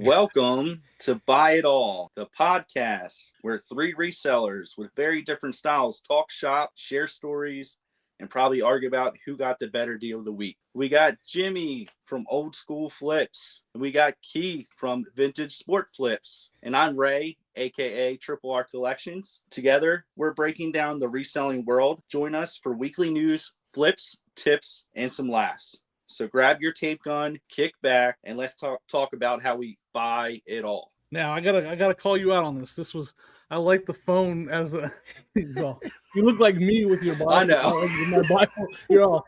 Welcome to Buy It All, the podcast where three resellers with very different styles talk shop, share stories, and probably argue about who got the better deal of the week. We got Jimmy from Old School Flips, and we got Keith from Vintage Sport Flips, and I'm Ray, aka Triple R Collections. Together, we're breaking down the reselling world. Join us for weekly news, flips, tips, and some laughs. So grab your tape gun, kick back, and let's talk about how we buy it all. Now I gotta call you out on this. I like the phone as a well, you look like me with your Bible. I know. With my Bible. You're all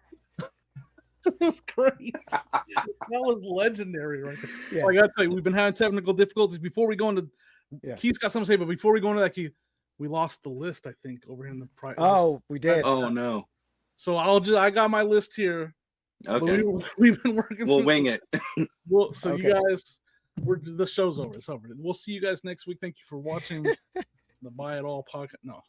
it was great. That was legendary right there. Yeah. So I gotta tell you, we've been having technical difficulties. Before we go into Keith's got something to say, but before we go into that, Keith, we lost the list, I think, over here in the price. Oh, we did. Oh no. So I got my list here. Okay. We've been working. We'll wing it. Okay. You guys, the show's over. It's over. We'll see you guys next week. Thank you for watching the Buy It All podcast. No.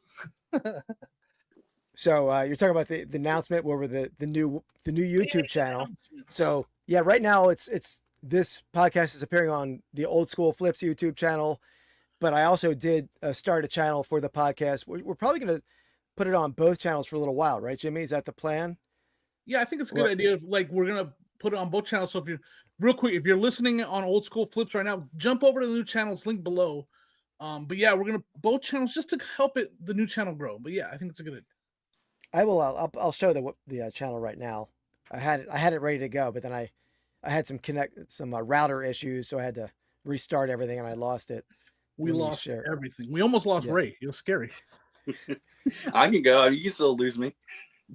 So you're talking about the announcement over the new YouTube channel. So yeah, right now it's this podcast is appearing on the Old School Flips YouTube channel, but I also did start a channel for the podcast. We're probably going to put it on both channels for a little while, right, Jimmy? Is that the plan? Yeah, I think it's a good idea. Like, we're going to put it on both channels. So if you're listening on Old School Flips right now, jump over to the new channels, link below. But yeah, we're going to both channels just to help the new channel grow. But yeah, I think it's a good idea. I'll show the channel right now. I had it ready to go, but then I had some router issues, so I had to restart everything and I lost it. We lost everything. We almost lost Ray. It was scary. I can go. You can still lose me.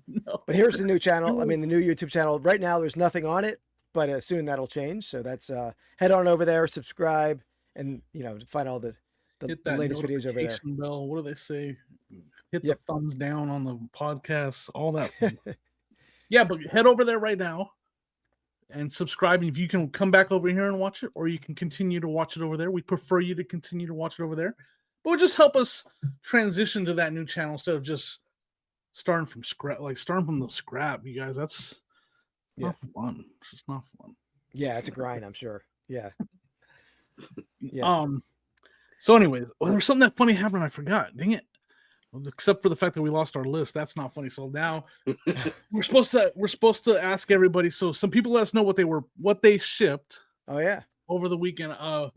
No. But here's the new channel. I mean, the new YouTube channel. Right now, there's nothing on it, but soon that'll change. So that's head on over there, subscribe, and find all the latest videos over there. Bell. What do they say? Hit the thumbs down on the podcast. All that. Yeah, but head over there right now and subscribe. If you can come back over here and watch it, or you can continue to watch it over there. We prefer you to continue to watch it over there, but would just help us transition to that new channel instead of just starting from the scrap, you guys. That's not fun. It's just not fun. Yeah, it's a grind, I'm sure. Yeah. So anyways, there's something that funny happened. I forgot. Dang it. Well, except for the fact that we lost our list. That's not funny. So now we're supposed to ask everybody. So some people let us know what they shipped. Oh yeah. Over the weekend. What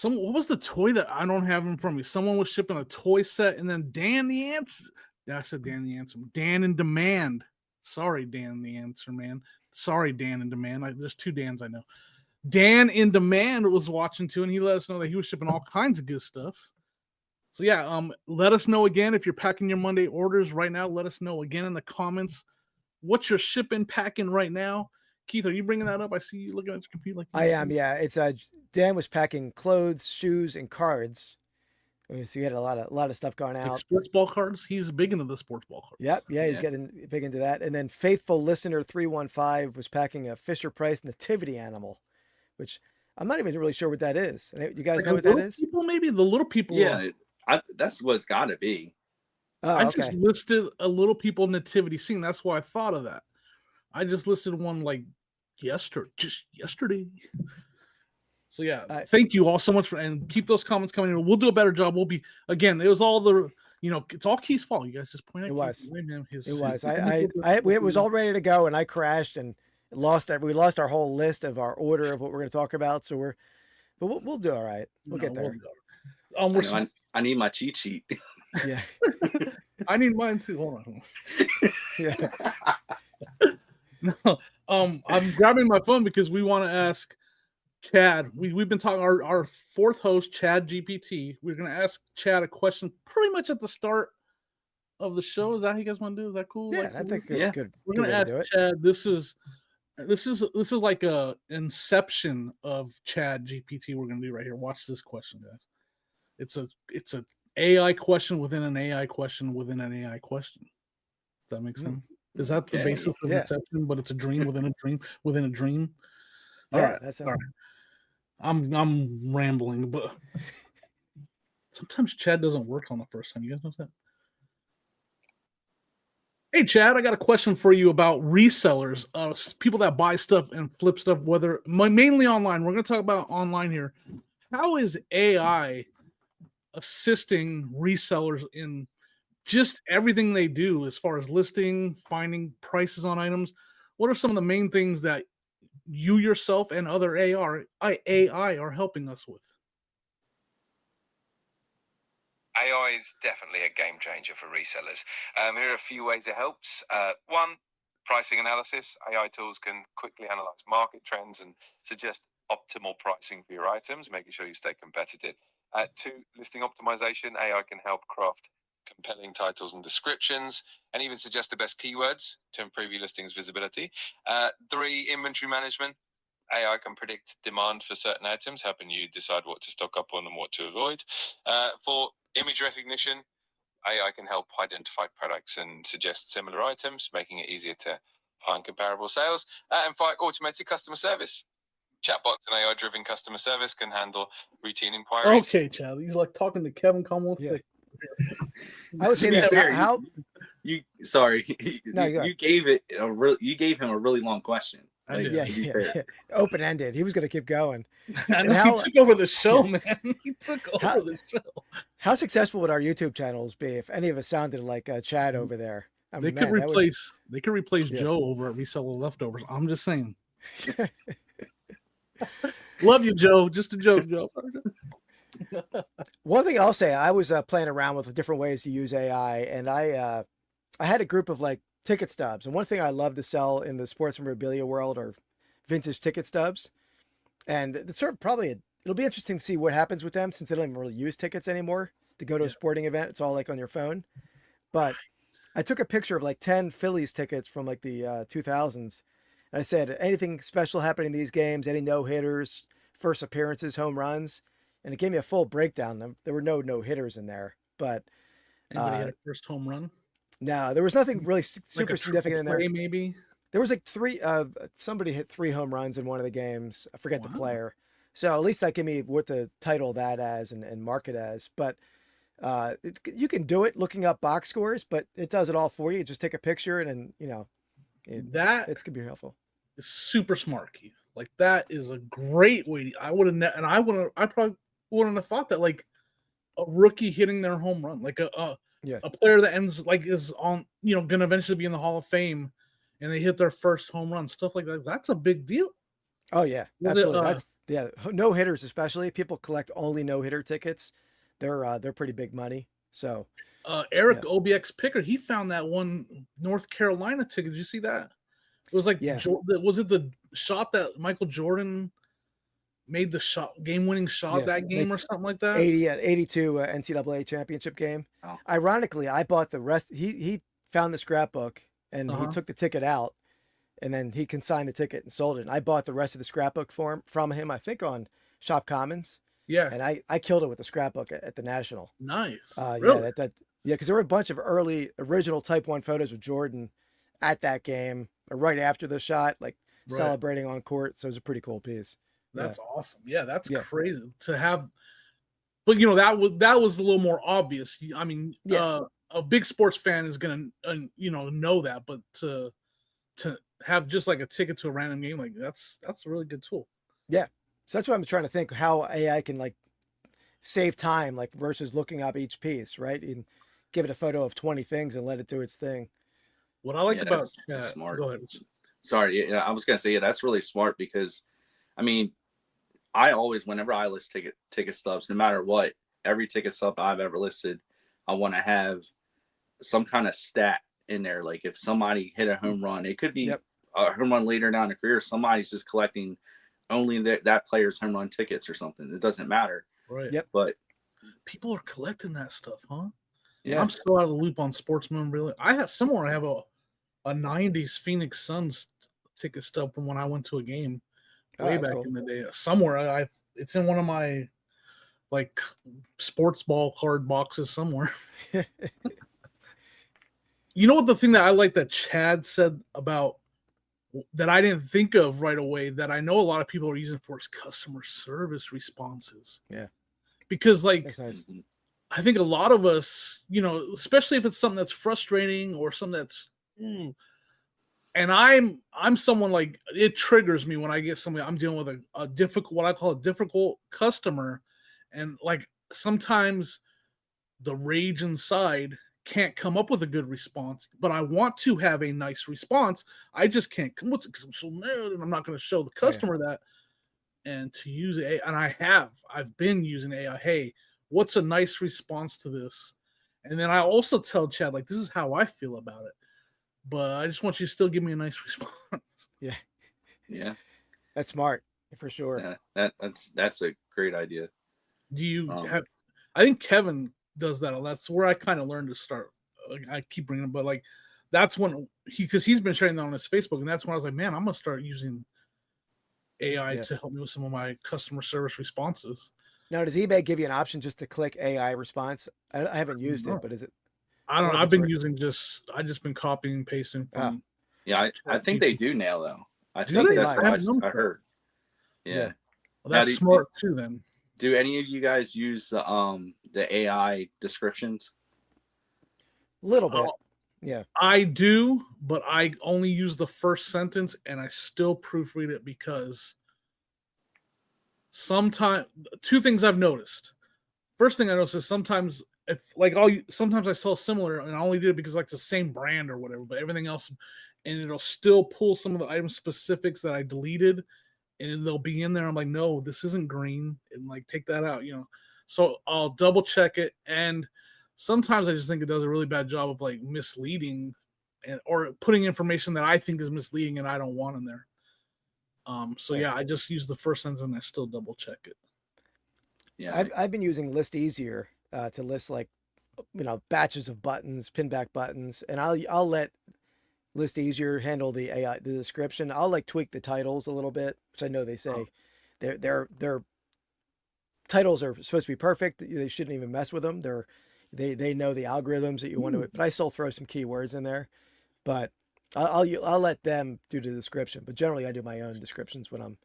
was the toy that I don't have in front of me? Someone was shipping a toy set, and then Dan the Answer. Yeah, I said Dan the Answer. Dan in Demand. Sorry, Dan the Answer Man. Sorry, Dan in Demand. There's two Dans I know. Dan in Demand was watching too, and he let us know that he was shipping all kinds of good stuff. So yeah, let us know again if you're packing your Monday orders right now. Let us know again in the comments what you're shipping, packing right now. Keith, are you bringing that up? I see you looking at your computer. I am. Yeah, it's Dan was packing clothes, shoes, and cards. So he had a lot of stuff going out. Like sports ball cards. He's big into the sports ball cards. Yep. Yeah, he's getting big into that. And then Faithful Listener 315 was packing a Fisher Price nativity animal, which I'm not even really sure what that is. You guys know what that is? People, maybe the little people. Yeah, that's what it's got to be. I just listed a little people nativity scene. That's why I thought of that. I just listed one just yesterday. So yeah, thank you all so much and keep those comments coming in. We'll do a better job. It was all it's all Keith's fault. You guys just point out. It was. It was all ready to go and I crashed and we lost our whole list of our order of what we're going to talk about. So we'll do all right. We'll get there. I need my cheat sheet. Yeah. I need mine too. Hold on. Yeah. No, I'm grabbing my phone because we want to ask Chad. We've been talking our fourth host, Chad GPT. We're going to ask Chad a question pretty much at the start of the show. Is that how you guys want to do? Is that cool? Yeah, I think good. We're going to ask Chad. This is like a inception of Chad GPT. We're going to do right here. Watch this question, guys. It's a AI question within an AI question within an AI question. Does that make sense? Is that the basis of inception? But it's a dream within a dream within a dream. All right. All right. I'm rambling, but sometimes Chad doesn't work on the first time. You guys know that? Hey, Chad, I got a question for you about resellers, people that buy stuff and flip stuff, whether mainly online. We're going to talk about online here. How is AI assisting resellers in just everything they do as far as listing, finding prices on items? What are some of the main things that you yourself and other AI are helping us with? AI is definitely a game changer for resellers. Here are a few ways it helps. One, pricing analysis. AI tools can quickly analyze market trends and suggest optimal pricing for your items, making sure you stay competitive. Two, listing optimization. AI can help craft compelling titles and descriptions, and even suggest the best keywords to improve your listing's visibility. Three, inventory management. AI can predict demand for certain items, helping you decide what to stock up on and what to avoid. For image recognition, AI can help identify products and suggest similar items, making it easier to find comparable sales. And five, automated customer service. Chatbots and AI-driven customer service can handle routine inquiries. Okay, Chad, you like talking to Kevin Commonwealth? Yeah. I would say To be this. fair, How you sorry, No, you you gave it you gave him a really long question. I did. yeah, to be yeah, fair. yeah. Open ended. He was going to keep going. I And know how- he took over the show, man. He took over How- the show. How successful would our YouTube channels be if any of us sounded like Chad over there? I They mean, could man, that would- replace Yeah. Joe over at Reseller Leftovers. I'm just saying. Love you, Joe. Just a joke, Joe. One thing I'll say, I was playing around with different ways to use AI, and I had a group of like ticket stubs. And one thing I love to sell in the sports memorabilia world are vintage ticket stubs. And it's sort of it'll be interesting to see what happens with them since they don't even really use tickets anymore to go to a sporting event. It's all like on your phone. But I took a picture of like 10 Phillies tickets from like the 2000s. And I said, anything special happening in these games, any no hitters, first appearances, home runs. And it gave me a full breakdown. There were no hitters in there, but Anybody hit a first home run? no, there was nothing really Like super a significant in there. play, maybe. There was like three. Somebody hit 3 home runs in one of the games. I forget the Wow. player. So at least that gave me what to title that as and mark it as. But you can do it looking up box scores, but it does it all for you. Just take a picture and then it's gonna be helpful. Is super smart, Keith. Like that is a great way. I probably wouldn't have thought that like a rookie hitting their home run, like a player that ends like is on gonna eventually be in the Hall of Fame, and they hit their first home run, stuff like that. That's a big deal. Oh yeah, absolutely. No hitters, especially people collect only no hitter tickets. They're pretty big money. So Eric OBX Picker, he found that one North Carolina ticket. Did you see that? It was like, was it the shot that Michael Jordan made the game-winning shot that game or something like that? 82 NCAA championship game. Oh. Ironically, I bought the rest. He found the scrapbook and he took the ticket out, and then he consigned the ticket and sold it. And I bought the rest of the scrapbook from him, I think on Shop Commons. Yeah. And I killed it with the scrapbook at the National. Nice. Really? Yeah, because there were a bunch of early original Type 1 photos with Jordan at that game, or right after the shot, like celebrating on court. So it was a pretty cool piece. That's awesome. Yeah, that's crazy to have. But that was a little more obvious. I mean, a big sports fan is gonna know that, but to have just like a ticket to a random game, like that's a really good tool. Yeah, so that's what I'm trying to think how AI can like save time, like versus looking up each piece, right? And give it a photo of 20 things and let it do its thing. What I like about that's smart. Go ahead. Sorry, I was gonna say that's really smart because, I mean, I always, whenever I list ticket stubs, no matter what, every ticket stub I've ever listed, I want to have some kind of stat in there. Like if somebody hit a home run, it could be a home run later down the career. Somebody's just collecting only that player's home run tickets or something. It doesn't matter. Right. Yep. But people are collecting that stuff, huh? Yeah. I'm so out of the loop on sports memorabilia. I have a 90s Phoenix Suns ticket stub from when I went to a game way back in the day. Somewhere it's in one of my like sports ball card boxes somewhere. You know what the thing that I like that Chad said about that I didn't think of right away that I know a lot of people are using for is customer service responses. Yeah. Because like that's nice. I think a lot of us, especially if it's something that's frustrating or something that's mm. And I'm someone like it triggers me when I get somebody I'm dealing with a difficult, what I call a difficult customer, and like sometimes the rage inside can't come up with a good response, but I want to have a nice response. I just can't come with it because I'm so mad, and I'm not going to show the Oh, yeah. customer that. And to use AI, and I've been using AI. Hey, what's a nice response to this? And then I also tell Chad, like, this is how I feel about it, but I just want you to still give me a nice response. Yeah, Yeah. that's smart for sure. Yeah. That's a great idea. Do you Um, have? I think Kevin does that. That's where I kind of learned to start. Like, I keep bringing, but like that's when because he's been sharing that on his Facebook, and that's when I was like, man, I'm gonna start using AI Yeah. to help me with some of my customer service responses. Now, does eBay give you an option just to click AI response? I haven't used it, No. but is it? I don't know. if I've it's been work- using I just been copying and pasting Oh, from. yeah, I think they do now though. I Do think they that's might. what I haven't I heard. Yeah. Yeah. Well, Now, that's smart too. Then do any of you guys use the AI descriptions? little bit. Uh, Yeah. I do, but I only use the first sentence, and I still proofread it because sometimes two things I've noticed. First thing I noticed is sometimes if like sometimes I sell similar, and I only do it because like the same brand or whatever, but everything else, and it'll still pull some of the item specifics that I deleted, and they'll be in there. I'm like, no, this isn't green, and like take that out, So I'll double check it, and sometimes I just think it does a really bad job of like misleading, or putting information that I think is misleading and I don't want in there. So Yeah. yeah, I just use the first sentence and I still double check it. Yeah. I've been using List Easier to list like batches of buttons, pinback buttons, and I'll let List Easier handle the AI, the description. I'll like tweak the titles a little bit, which I know they say their titles are supposed to be perfect. They shouldn't even mess with them. They know the algorithms that you want to, but I still throw some keywords in there. But I'll let them do the description. But generally, I do my own descriptions when I'm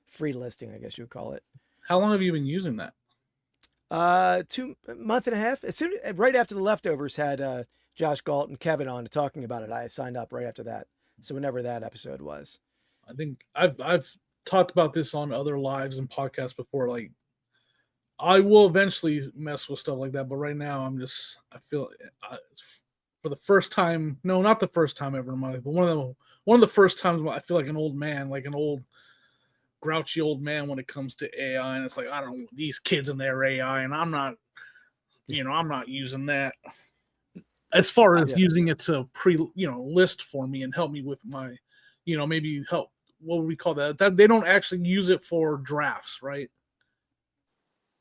free listing, I guess you would call it. How long have you been using that? 2 month and a half. As soon right after the leftovers had Josh Galt and Kevin on talking about it, I signed up right after that. So whenever that episode was. I think I've talked about this on other lives and podcasts before. Like, I will eventually mess with stuff like that, but right now I feel for the first time. No, not the first time ever in my life, but one of the first times I feel like an old man, like an old grouchy old man when it comes to AI, and it's like I don't know these kids and their AI, and I'm not using that. As far as using it to list for me and help me with my, maybe help. What would we call that? That they don't actually use it for drafts, right?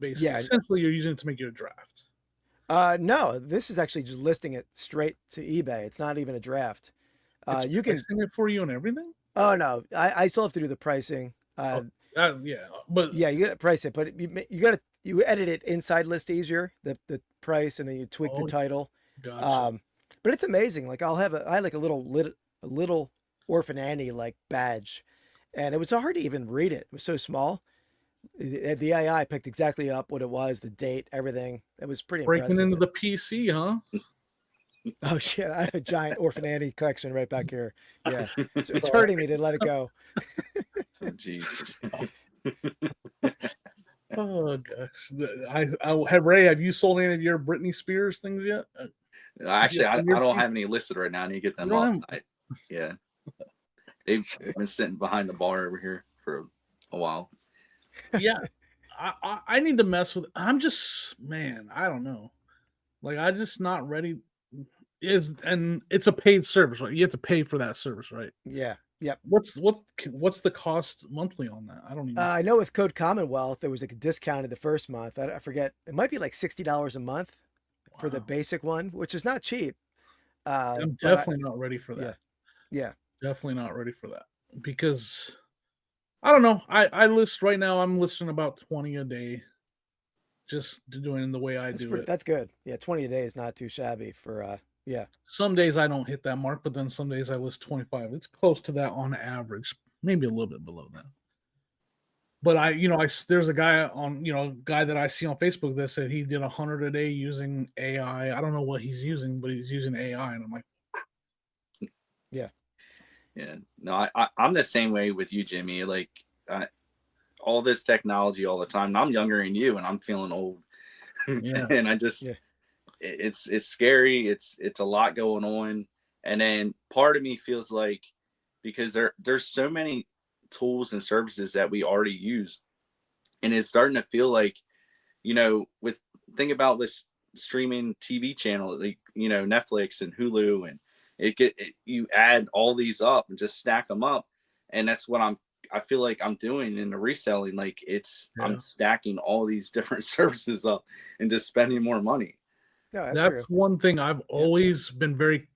Basically, essentially, you're using it to make you a draft. No, this is actually just listing it straight to eBay. It's not even a draft. You can it for you and everything. Oh no, I still have to do the pricing. Yeah, but yeah, you got to price it, but you edit it inside List Easier, the price, and then you tweak the title. Gotcha. But it's amazing. Like I had like a little Orphan Annie like badge, and it was hard to even read it. It was so small. The AI picked exactly up what it was, the date, everything. It was pretty breaking impressive. into the PC, huh? Oh shit! I have a giant Orphan Annie collection right back here. Yeah, it's hurting me to let it go. Oh, jeez. Oh gosh, I have Ray. Have you sold any of your Britney Spears things yet? Actually, I don't have any listed right now. I need to get them up. Yeah, they've been sitting behind the bar over here for a while. Yeah, I need to mess with. I'm just I don't know. Like I'm just not ready. And it's a paid service, right? You have to pay for that service, right? Yeah. Yep. What's the cost monthly on that? I don't even. I know with code Commonwealth there was like a discounted the first month. I forget. It might be like $60 a month for the basic one, which is not cheap. I'm definitely not ready for that. Yeah. Definitely not ready for that because I don't know. I list right now. I'm listing about 20 a day, just doing the way I do it. That's good. Yeah, 20 a day is not too shabby for yeah. Some days I don't hit that mark, but then some days I list 25. It's close to that on average, maybe a little bit below that. But there's a guy guy that I see on Facebook that said he did 100 a day using AI. I don't know what he's using, but he's using AI, and I'm like, Yeah. No, I'm the same way with you, Jimmy. Like, all this technology all the time. And I'm younger than you, and I'm feeling old. Yeah. And I just, Yeah. it's scary. It's a lot going on. And then part of me feels like, because there's so many tools and services that we already use, and it's starting to feel like, with think about this streaming TV channel, like, Netflix and Hulu, and you add all these up and just stack them up, and that's what I feel like I'm doing in the reselling. Like, I'm stacking all these different services up and just spending more money. No, that's That's true. one thing I've always been very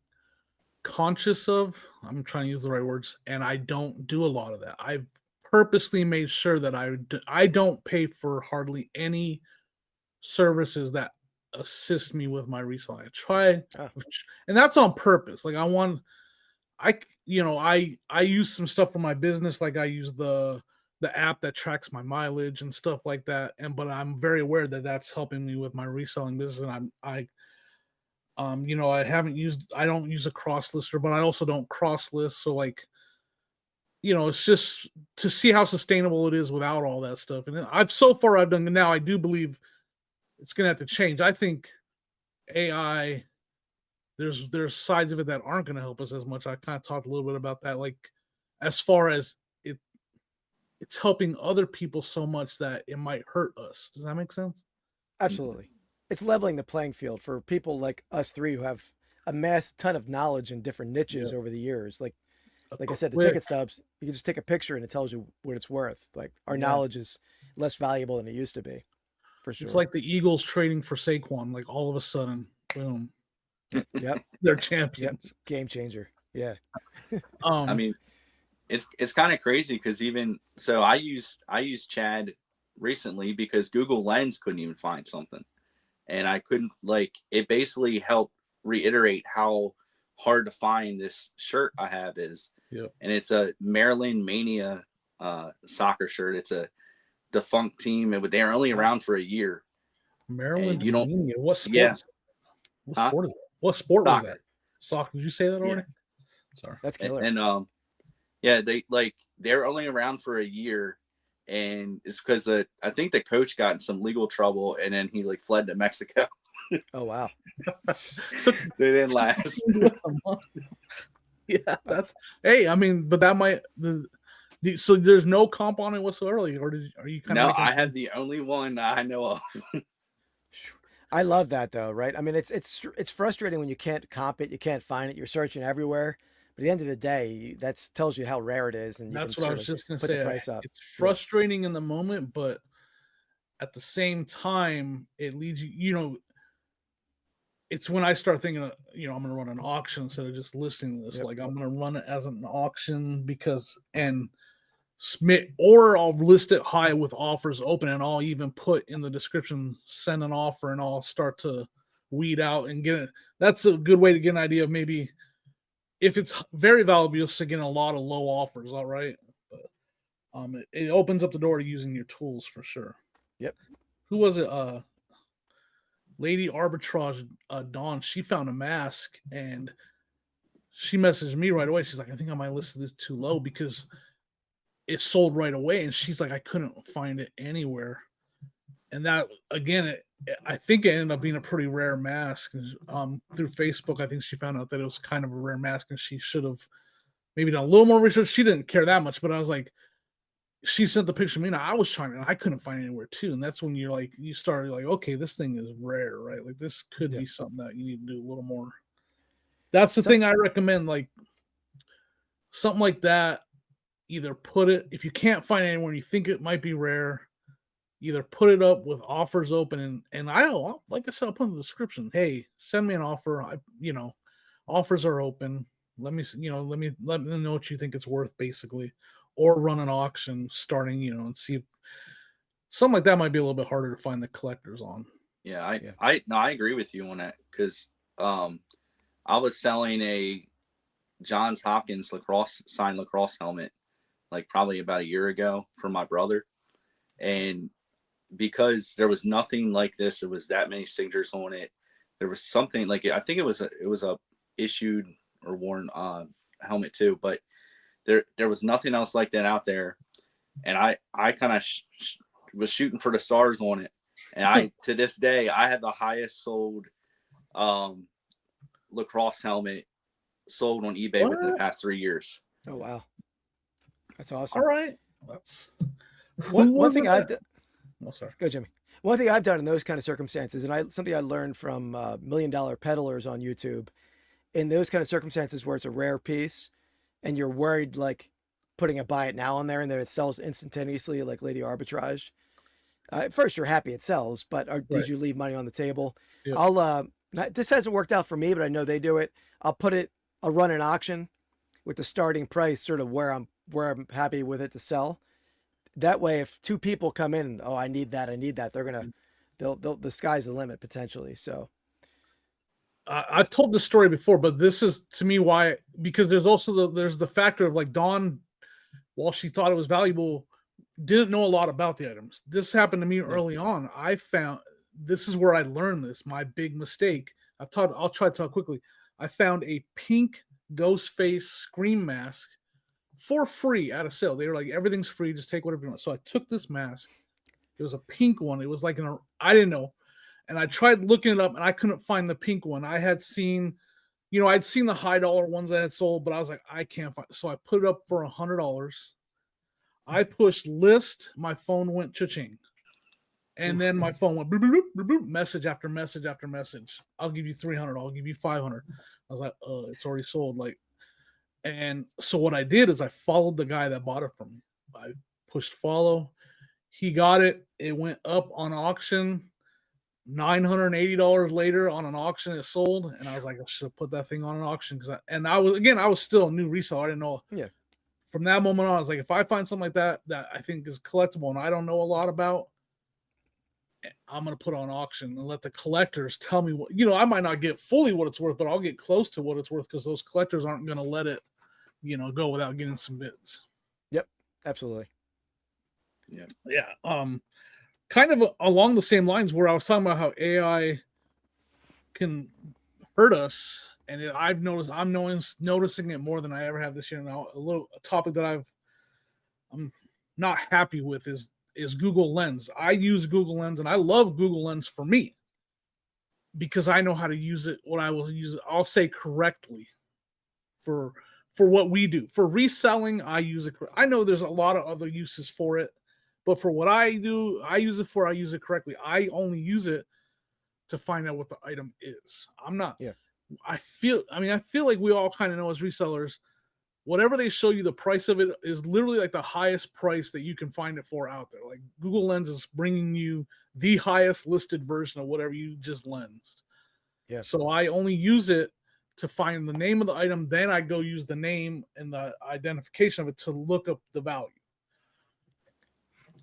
conscious of. I'm trying to use the right words, and I don't do a lot of that. I've purposely made sure that I don't pay for hardly any services that assist me with my reselling. I try, Oh. and that's on purpose. Like, I use some stuff for my business. Like, I use the app that tracks my mileage and stuff like that. But I'm very aware that that's helping me with my reselling business. And I don't use a cross lister, but I also don't cross list. So, like, it's just to see how sustainable it is without all that stuff. And I've done, now I do believe it's going to have to change. I think AI, there's sides of it that aren't going to help us as much. I kind of talked a little bit about that, like, as far as it's helping other people so much that it might hurt us. Does that make sense? Absolutely. It's leveling the playing field for people like us three who have amassed a ton of knowledge in different niches over the years. Like I said, the ticket stubs, you can just take a picture and it tells you what it's worth. Like, our knowledge is less valuable than it used to be, for sure. It's like the Eagles trading for Saquon. Like, all of a sudden, boom. Yep. They're champions. Yep. Game changer. Yeah. I mean, it's kind of crazy, because even so, I used Chad recently because Google Lens couldn't even find something, and I couldn't, like, it basically helped reiterate how hard to find this shirt I have is. Yep. And it's a Maryland Mania soccer shirt. It's a defunct team, and they're only around for a year. Maryland, you don't. Mania. What sport? Yeah. What sport is that? What sport was Soccer. that? Soccer. Did you say that already? Sorry. That's killer. And yeah, they're only around for a year, and it's because I think the coach got in some legal trouble, and then he, like, fled to Mexico. Oh, wow. They didn't last. Yeah, that's, hey, I mean, but that might so there's no comp on it whatsoever, or are you kind of? No, I have the only one that I know of. I love that, though, right? I mean, it's frustrating when you can't comp it, you can't find it, you're searching everywhere. But at the end of the day, that tells you how rare it is, and you That's can what I sort was of just gonna put say. the price up. It's frustrating in the moment, but at the same time, it leads you. It's when I start thinking, I'm going to run an auction instead of just listing this. Yep. Like, I'm going to run it as an auction or I'll list it high with offers open, and I'll even put in the description, send an offer, and I'll start to weed out and get it. That's a good way to get an idea of maybe if it's very valuable, you'll get a lot of low offers. All right. But, it opens up the door to using your tools for sure. Yep. Who was it? Lady Arbitrage, Dawn, she found a mask and she messaged me right away. She's like, I think I might list this too low because it sold right away. And she's like, I couldn't find it anywhere. And that, again, I think it ended up being a pretty rare mask. Through Facebook, I think she found out that it was kind of a rare mask and she should have maybe done a little more research. She didn't care that much, but I was like, she sent the picture to me, and I was trying, and I couldn't find it anywhere too. And that's when you started like, okay, this thing is rare, right? Like, this could be something that you need to do a little more. That's the thing I recommend. Like, something like that, either put it, if you can't find it anywhere and you think it might be rare, either put it up with offers open, and I don't, like I said, I'll put in the description, hey, send me an offer. Offers are open. Let me know what you think it's worth, basically. Or run an auction starting, and see if something like that might be a little bit harder to find the collectors on. Yeah, I agree with you on that, because I was selling a Johns Hopkins signed lacrosse helmet, like, probably about a year ago for my brother, and because there was nothing like this, it was that many signatures on it. There was something like, I think it was a issued or worn helmet too, but there was nothing else like that out there. And I kind of was shooting for the stars on it. And to this day, I had the highest sold lacrosse helmet sold on eBay within the past 3 years. Oh, wow. That's awesome. All right. That's one thing I've done. Oh, sorry. Go, Jimmy. One thing I've done in those kind of circumstances, and something I learned from $1 Million Peddlers on YouTube, in those kind of circumstances where it's a rare piece and you're worried like putting a buy it now on there and then it sells instantaneously like Lady Arbitrage. At first you're happy it sells, but did you leave money on the table? Yep. This hasn't worked out for me, but I know they do it. I'll run an auction with the starting price sort of where I'm happy with it to sell. That way, if 2 people come in, oh, I need that, they'll the sky's the limit potentially. So I've told this story before, but this is to me why, because there's also there's the factor of like Dawn, while she thought it was valuable, didn't know a lot about the items. This happened to me early on. I found, this is where I learned this, my big mistake. I'll try to tell quickly. I found a pink ghost face scream mask for free at a sale. They were like, everything's free, just take whatever you want. So I took this mask. It was a pink one. It was like I didn't know. And I tried looking it up and I couldn't find the pink one. I had seen, I'd seen the high dollar ones that had sold, but I was like, I can't find. So I put it up for $100. I pushed list, my phone went cha-ching. And then my phone went bloop, bloop, bloop, bloop, message after message after message. I'll give you 300. I'll give you 500. I was like, it's already sold. And so what I did is I followed the guy that bought it from me. I pushed follow. He got it. It went up on auction. $980 later on an auction, it sold. And I was like, I should have put that thing on an auction. I was still a new reseller. I didn't know. Yeah. From that moment on, I was like, if I find something like that I think is collectible and I don't know a lot about, I'm going to put on auction and let the collectors tell me what, I might not get fully what it's worth, but I'll get close to what it's worth because those collectors aren't going to let it, go without getting some bids. Yep. Absolutely. Yeah. Yeah. Kind of along the same lines where I was talking about how AI can hurt us. And I'm noticing it more than I ever have this year. Now, a topic that I'm not happy with is Google Lens. I use Google Lens and I love Google Lens for me because I know how to use it. What I will use it, I'll say correctly for what we do. For reselling, I use it. I know there's a lot of other uses for it, but for what I do, I use it correctly. I only use it to find out what the item is. I'm not. Yeah. I feel like we all kind of know as resellers, whatever they show you, the price of it is literally like the highest price that you can find it for out there. Like Google Lens is bringing you the highest listed version of whatever you just lensed. Yeah. So I only use it to find the name of the item. Then I go use the name and the identification of it to look up the value.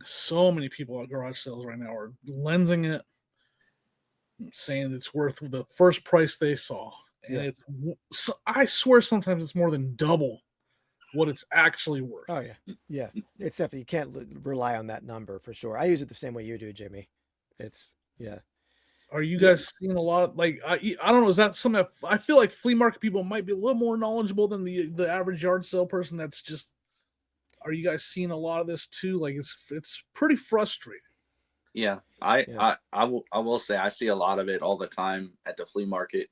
So many people at garage sales right now are lensing it, saying it's worth the first price they saw. And I swear sometimes it's more than double what it's actually worth. Oh yeah. Yeah. It's definitely, you can't rely on that number for sure. I use it the same way you do, Jimmy. Are you guys seeing a lot of, I don't know, is that something that I feel like flea market people might be a little more knowledgeable than the average yard sale person? That's just, are you guys seeing a lot of this too? Like it's pretty frustrating. Yeah, I will say I see a lot of it all the time at the flea market.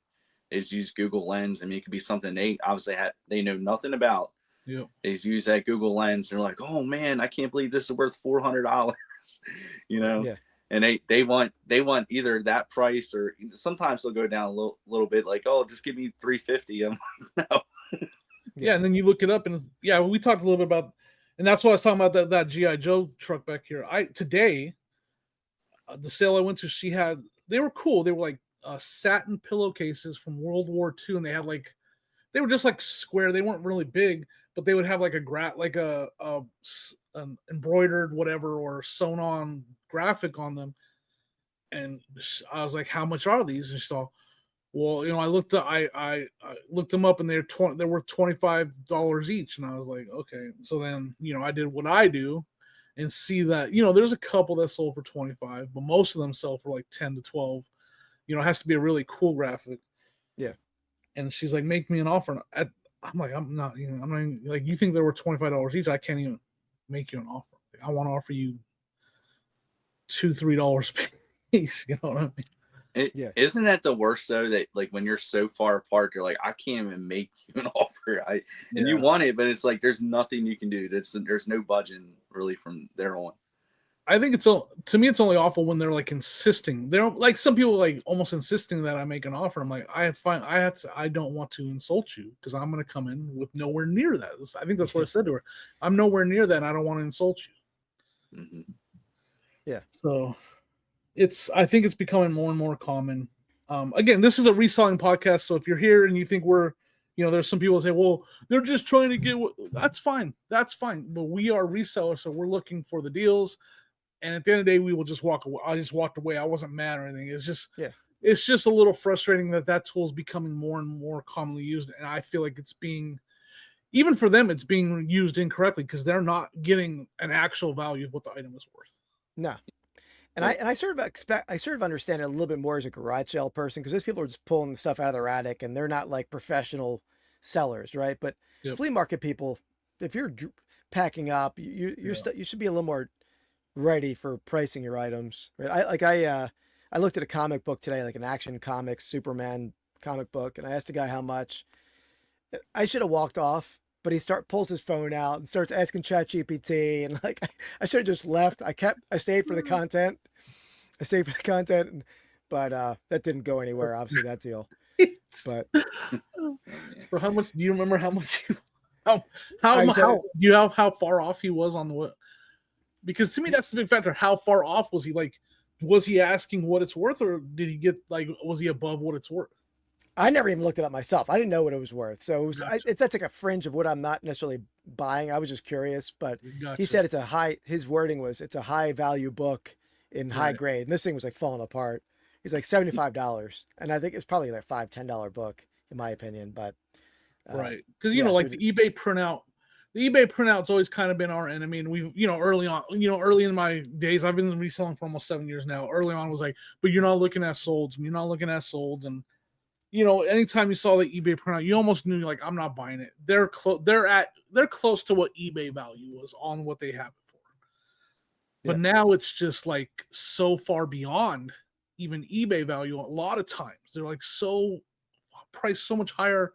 They just use Google Lens. I mean, it could be something they obviously they know nothing about. Yeah, they just use that Google Lens. They're like, oh man, I can't believe this is worth $400. Yeah. And they want either that price or sometimes they'll go down a little bit. Like, oh, just give me $350. I'm like, no. Yeah, and then you look it up, and we talked a little bit about, and that's what I was talking about that GI Joe truck back here. Today. The sale I went to, they were cool. They were like satin pillowcases from World War II, and they were just like square. They weren't really big, but they would have like an embroidered whatever or sewn on graphic on them. And I was like, "How much are these?" And she thought, "Well, I looked them up, and they're worth $25 each." And I was like, "Okay." So then, I did what I do. And see that, there's a couple that sold for 25, but most of them sell for like 10 to 12. It has to be a really cool graphic. Yeah. And she's like, make me an offer. I'm like, I'm not even, like, you think they were $25 each? I can't even make you an offer. Like, I want to offer you $2-3 piece. You know what I mean? Yeah. Isn't that the worst though? That like when you're so far apart, you're like, I can't even make you an offer. And you want it, but it's like there's nothing you can do. There's no budging really from there on. I think to me it's only awful when they're like insisting. They're like, some people like almost insisting that I make an offer. I'm like, I don't want to insult you because I'm going to come in with nowhere near that. I think that's what I said to her. I'm nowhere near that, and I don't want to insult you. Mm-hmm. Yeah. So I think it's becoming more and more common. Again, this is a reselling podcast, so if you're here and you think there's some people say, well, they're just trying to get that's fine. But we are resellers, so we're looking for the deals. And at the end of the day, we will just walk away. I just walked away. I wasn't mad or anything. It's just a little frustrating that tool is becoming more and more commonly used. And I feel like even for them, it's being used incorrectly because they're not getting an actual value of what the item is worth. No. And I sort of understand it a little bit more as a garage sale person, because those people are just pulling the stuff out of their attic and they're not like professional sellers, right? But flea market people, if you're packing up, you should be a little more ready for pricing your items, right? I looked at a comic book today, like an Action Comics Superman comic book, and I asked the guy how much. I should have walked off, but he pulls his phone out and starts asking ChatGPT, and like I should have just left. I stayed for the content. But that didn't go anywhere. Obviously, that deal. But for how much? Do you remember how much? Do you have how far off he was on what? Because to me, that's the big factor. How far off was he? Like, was he asking what it's worth, or did he get was he above what it's worth? I never even looked it up myself. I didn't know what it was worth. So that's like a fringe of what I'm not necessarily buying. I was just curious, but he said his wording was, it's a high value book in high grade. And this thing was like falling apart. He's like $75. And I think it's probably like $5-10 book in my opinion, but. Right. Cause like the eBay printout's always kind of been our enemy. And we, early in my days, I've been reselling for almost 7 years now. Early on was like, but you're not looking at solds, and anytime you saw the eBay printout, you almost knew like, I'm not buying it. They're close to what eBay value was on what they have it for. But now it's just like so far beyond even eBay value. A lot of times they're like priced so much higher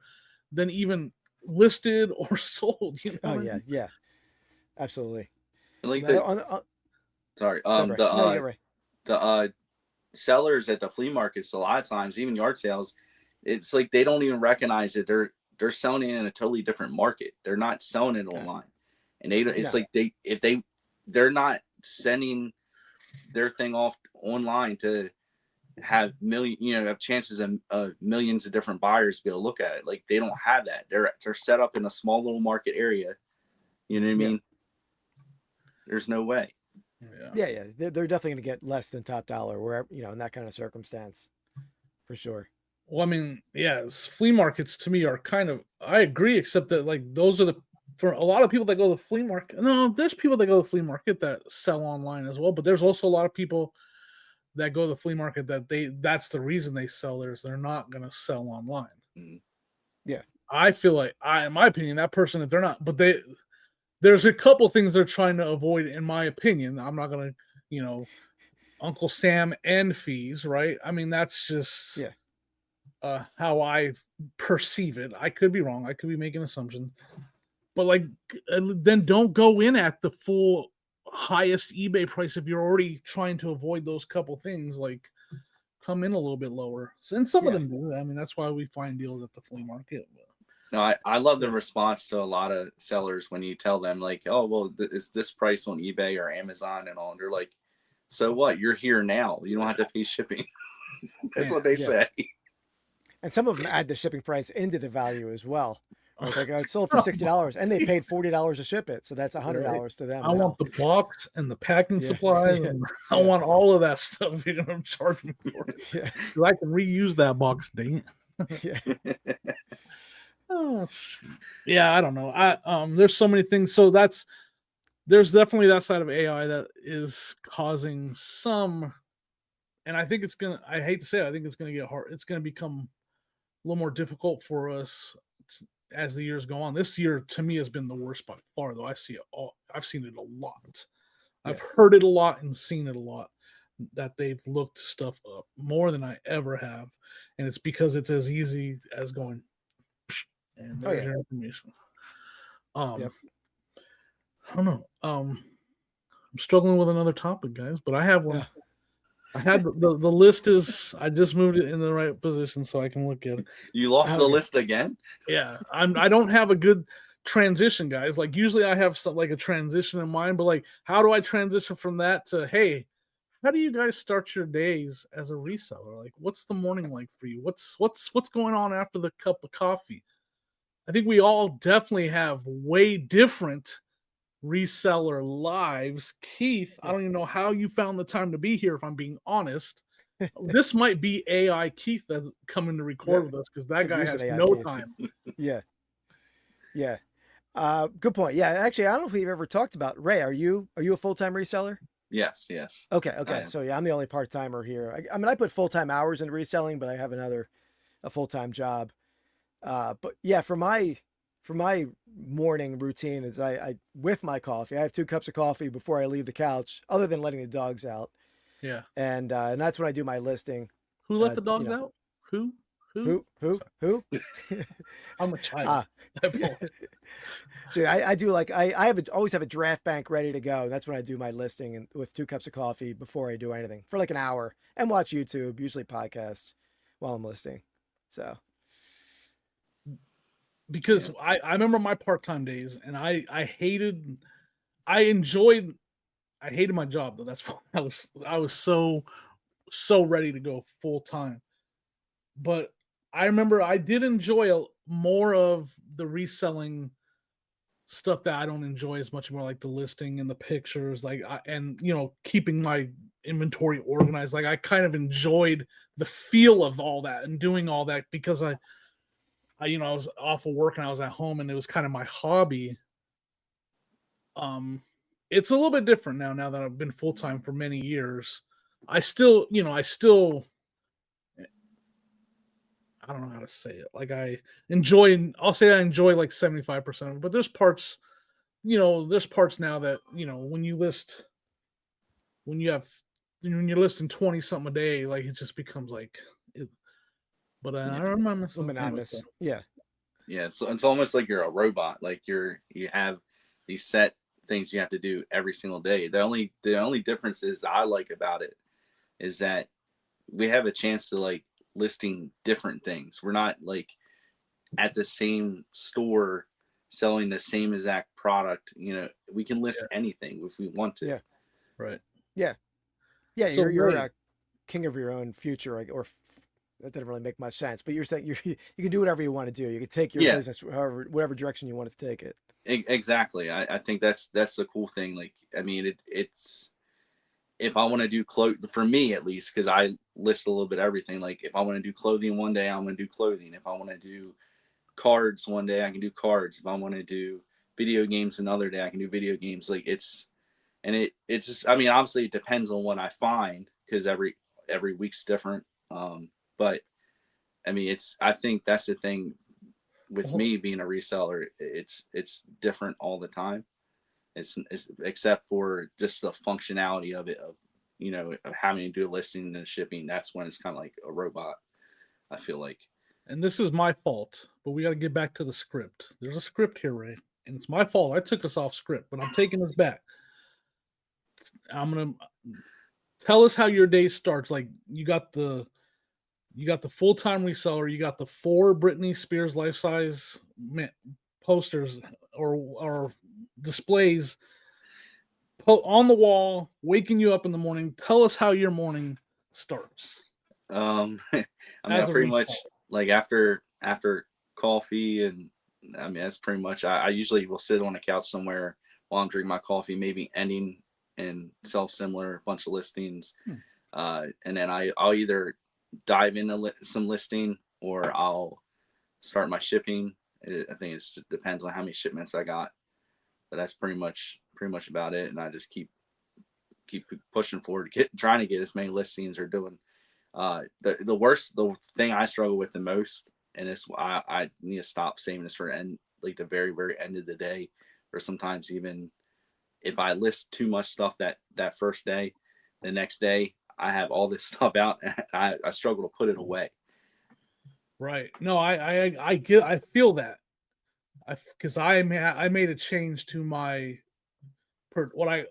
than even listed or sold. Yeah, absolutely. Like sorry, the sellers at the flea markets, a lot of times, even yard sales, it's like they don't even recognize that they're selling it in a totally different market. They're not selling it online, and they're not sending their thing off online to have have chances of millions of different buyers be able to look at it. Like they don't have that. They're set up in a small little market area. You know what I mean? There's no way. Yeah. They're definitely going to get less than top dollar wherever, in that kind of circumstance, for sure. Well, I mean, flea markets to me are I agree, except that like those are for a lot of people that go to the flea market. No, there's people that go to the flea market that sell online as well, but there's also a lot of people that go to the flea market that's the reason they sell theirs. They're not going to sell online. Yeah. I feel like in my opinion, that person, if they're not, but there's a couple things they're trying to avoid, in my opinion. I'm not going to, Uncle Sam and fees, right? I mean, that's just how I perceive it. I could be wrong. I could be making assumptions, but like, then don't go in at the full highest eBay price if you're already trying to avoid those couple things. Like, come in a little bit lower. And some of them do. I mean, that's why we find deals at the flea market. No, I love the response to a lot of sellers when you tell them like, oh, well, is this price on eBay or Amazon and all? And they're like, so what? You're here now. You don't have to pay shipping. That's what they say. And some of them add the shipping price into the value as well. Right? Like it's sold for $60 and they paid $40 to ship it. So that's $100 to them. I want the box and the packing supplies. And I want all of that stuff you're going to charge me for. So I can reuse that box, dang it. I don't know. There's so many things. So there's definitely that side of AI that is causing some, and I think I hate to say it, I think it's going to get hard. It's going to become a little more difficult for us as the years go on. This year to me has been the worst by far, though. I've seen it a lot. I've heard it a lot and seen it a lot, that they've looked stuff up more than I ever have, and it's because it's as easy as going and there's your information. Yep. I don't know. I'm struggling with another topic, guys, but I have one. Yeah. I had the list is. I just moved it in the right position so I can look at it. You lost the list again? Yeah, I don't have a good transition, guys. Like usually I have some like a transition in mind, but like how do I transition from that to hey, how do you guys start your days as a reseller? Like what's the morning like for you? What's going on after the cup of coffee? I think we all definitely have way different reseller lives. Keith, I don't even know how you found the time to be here, if I'm being honest. This might be AI Keith that's coming to record with us because that guy has no time. Yeah. Good point. Yeah, actually, I don't know if we've ever talked about Ray. Are you a full-time reseller? Yes. Okay. So yeah, I'm the only part-timer here. I mean, I put full-time hours into reselling, but I have a full-time job. But yeah, for my morning routine is I with my coffee, I have 2 cups of coffee before I leave the couch, other than letting the dogs out. Yeah. And that's when I do my listing. Who let the dogs out? Who? I'm a child. So I do like I always have a draft bank ready to go. That's when I do my listing and with 2 cups of coffee before I do anything for like an hour and watch YouTube, usually podcasts while I'm listing. So because I remember my part-time days and I hated my job though. That's why I was so ready to go full time. But I remember I did enjoy more of the reselling stuff that I don't enjoy as much, more like the listing and the pictures, like and keeping my inventory organized. Like I kind of enjoyed the feel of all that and doing all that because I was off of work and I was at home and it was kind of my hobby. It's a little bit different now that I've been full time for many years. I still I don't know how to say it. Like I'll say I enjoy like 75% of it, but there's parts now that, when you're listing 20 something a day, like it just becomes like, but I remember myself. monotonous. Yeah. Yeah. It's almost like you're a robot. Like you have these set things you have to do every single day. The only difference is I like about it is that we have a chance to like listing different things. We're not like at the same store selling the same exact product. We can list anything if we want to. Yeah. Right. Yeah. Yeah. So you're a king of your own future, or that didn't really make much sense, but you're saying you can do whatever you want to do. You can take your business whatever direction you want to take it. Exactly. I think that's the cool thing. Like, I mean, it's if I want to do for me at least, because I list a little bit of everything. Like if I want to do clothing one day, I'm going to do clothing. If I want to do cards one day, I can do cards. If I want to do video games another day, I can do video games. Like it's just, I mean, obviously it depends on what I find because every week's different. But I mean, I think that's the thing with me being a reseller. It's different all the time. It's except for just the functionality of it, of having to do a listing and shipping. That's when it's kind of like a robot, I feel like. And this is my fault, but we got to get back to the script. There's a script here, Ray, and it's my fault. I took us off script, but I'm taking us back. I'm gonna tell us how your day starts. Like you got the full-time reseller, you got the 4 Britney Spears life-size posters or displays on the wall, waking you up in the morning. Tell us how your morning starts. I mean, I pretty much like after coffee, and I mean that's pretty much. I usually will sit on a couch somewhere while I'm drinking my coffee, maybe ending and sell similar bunch of listings, and then I'll either dive into some listing or I'll start my shipping. I think it depends on how many shipments I got, but that's pretty much about it. And I just keep pushing forward, trying to get as many listings or doing. The thing I struggle with the most and it's I need to stop saving this for like the very end of the day, or sometimes even if I list too much stuff that first day, the next day I have all this stuff out and I struggle to put it away. Right. No, I feel that. Because I made a change to my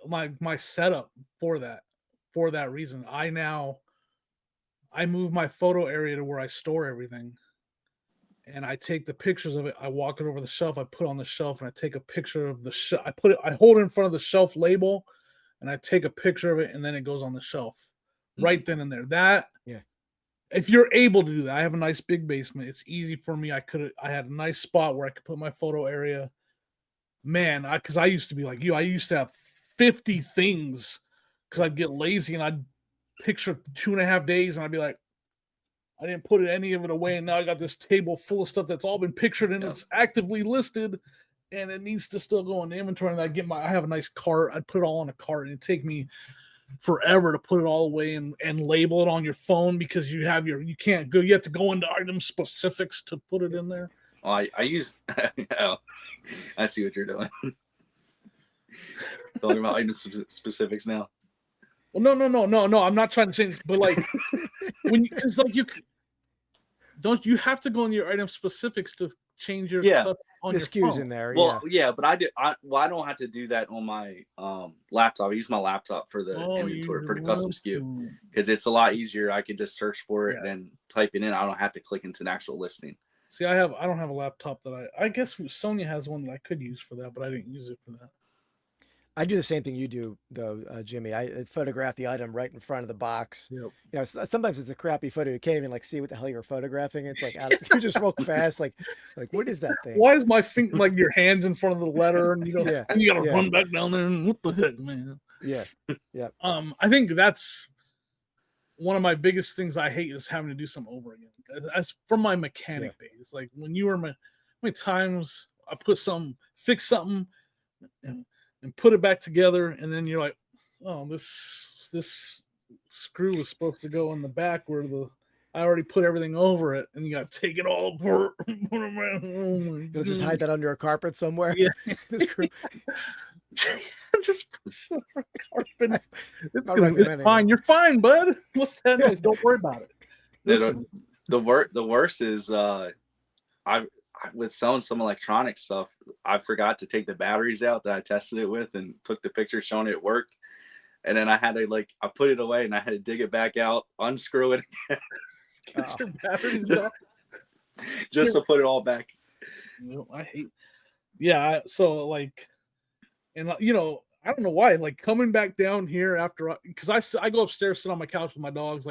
my setup for that reason. I move my photo area to where I store everything, and I take the pictures of it. I walk it over the shelf. I put it on the shelf, and I take a picture of the shelf. I hold it in front of the shelf label, and I take a picture of it, and then it goes on the shelf right then and there. That Yeah. If you're able to do that, I have a nice big basement. It's easy for me. I had a nice spot where I could put my photo area. Man, because I used to be like you. I used to have 50 things because I'd get lazy and I'd picture 2.5 days and I'd be like, I didn't put any of it away, and now I got this table full of stuff that's all been pictured and it's actively listed, and it needs to still go in the inventory. And I have a nice cart. I'd put it all on a cart, and it'd take me forever to put it all away and label it on your phone because you have you can't go. You have to go into item specifics to put it in there. Well, I use. Oh, I see what you're doing. Talking about item specifics now. Well, no. I'm not trying to change, but like because like you have to go in your item specifics to change your stuff on the your SKUs phone. in there. Well, yeah, but I don't have to do that on my laptop. I use my laptop for the inventory for the custom SKU because it's a lot easier. I can just search for it and type it in. I don't have to click into an actual listing. See, I don't have a laptop that I guess Sonya has one that I could use for that, but I didn't use it for that. I do the same thing you do, though, Jimmy. I photograph the item right in front of the box. Yep. You know, sometimes it's a crappy photo. You can't even like see what the hell you're photographing. It's like you just roll fast. Like what is that thing? Why is my finger like your hands in front of the letter and you gotta Yeah. run back down there and what the heck, man? Yeah. I think that's one of my biggest things I hate is having to do something over again. As from my mechanic days, like when you were how many times I fix something and put it back together, and then you're like, oh, this screw was supposed to go in the back where I already put everything over it, and you got to take it all apart. You'll just hide that under a carpet somewhere. Yeah. Just push it over a carpet. It's fine. You're fine, bud. What's that noise? Don't worry about it. Listen. The worst is with selling some electronic stuff, I forgot to take the batteries out that I tested it with and took the picture showing it worked. And then I had to I put it away and I had to dig it back out, unscrew it again. just to put it all back. I hate. Yeah. So and I don't know why, coming back down here after, because I go upstairs, sit on my couch with my dogs.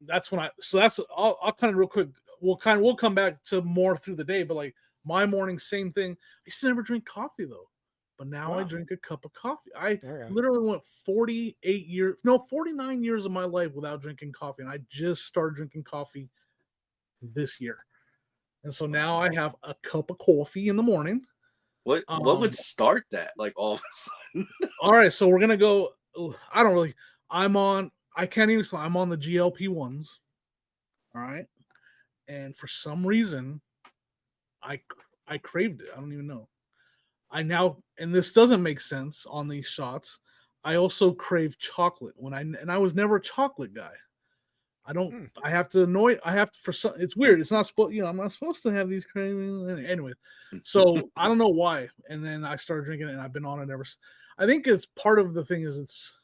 That's when I'll kind of real quick. We'll come back to more through the day, but my morning, same thing. I used to never drink coffee though, but now I drink a cup of coffee. I literally went 49 years of my life without drinking coffee, and I just started drinking coffee this year. And so now I have a cup of coffee in the morning. What would start that? All of a sudden. All right, so we're gonna go. I'm on the GLP-1s. All right. And for some reason, I craved it. I don't even know. And this doesn't make sense on these shots. I also crave chocolate and I was never a chocolate guy. I have to for some, it's weird. It's not supposed, I'm not supposed to have these cravings anyway. So I don't know why. And then I started drinking it and I've been on it ever since. I think it's part of the thing is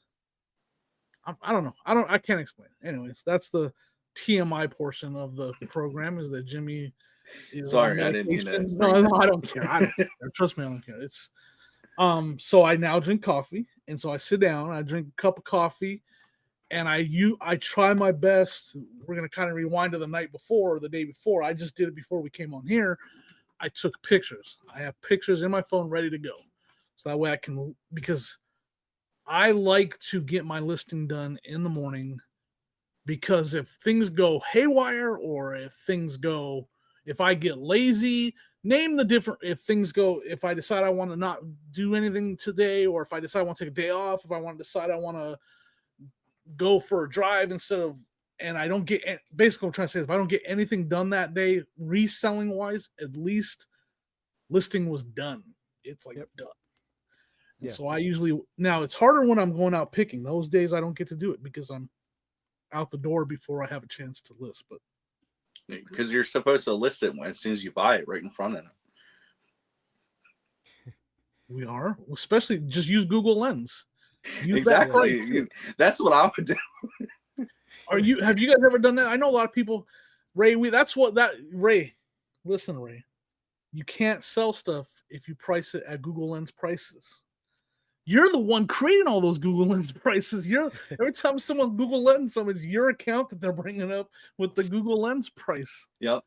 I don't know. I can't explain it. Anyways, that's the TMI portion of the program is that Jimmy is sorry, I didn't mean that. No, I don't care. I don't care. Trust me, I don't care. It's so I now drink coffee, and so I sit down, I drink a cup of coffee, and I try my best. We're gonna kind of rewind to the night before or the day before. I just did it before we came on here. I took pictures. I have pictures in my phone ready to go. So that way I can, because I like to get my listing done in the morning, because if things go haywire or if I get lazy, if I decide I want to not do anything today, or if I decide I want to take a day off, if I want to decide I want to go for a drive instead of and I don't get, basically what I'm trying to say is if I don't get anything done that day, reselling wise, at least listing was done. It's like done. And Yeah. so I usually, now it's harder when I'm going out picking. Those days I don't get to do it because I'm out the door before I have a chance to list. But because you're supposed to list it as soon as you buy it, right in front of them. we are, especially just use Google Lens. Use Exactly. That's what I would do. Have you guys ever done that? I know a lot of people, Ray, Ray, listen, Ray, you can't sell stuff if you price it at Google Lens prices. You're the one creating all those Google Lens prices. Every time someone Google Lens something, it's your account that they're bringing up with the Google Lens price. Yep.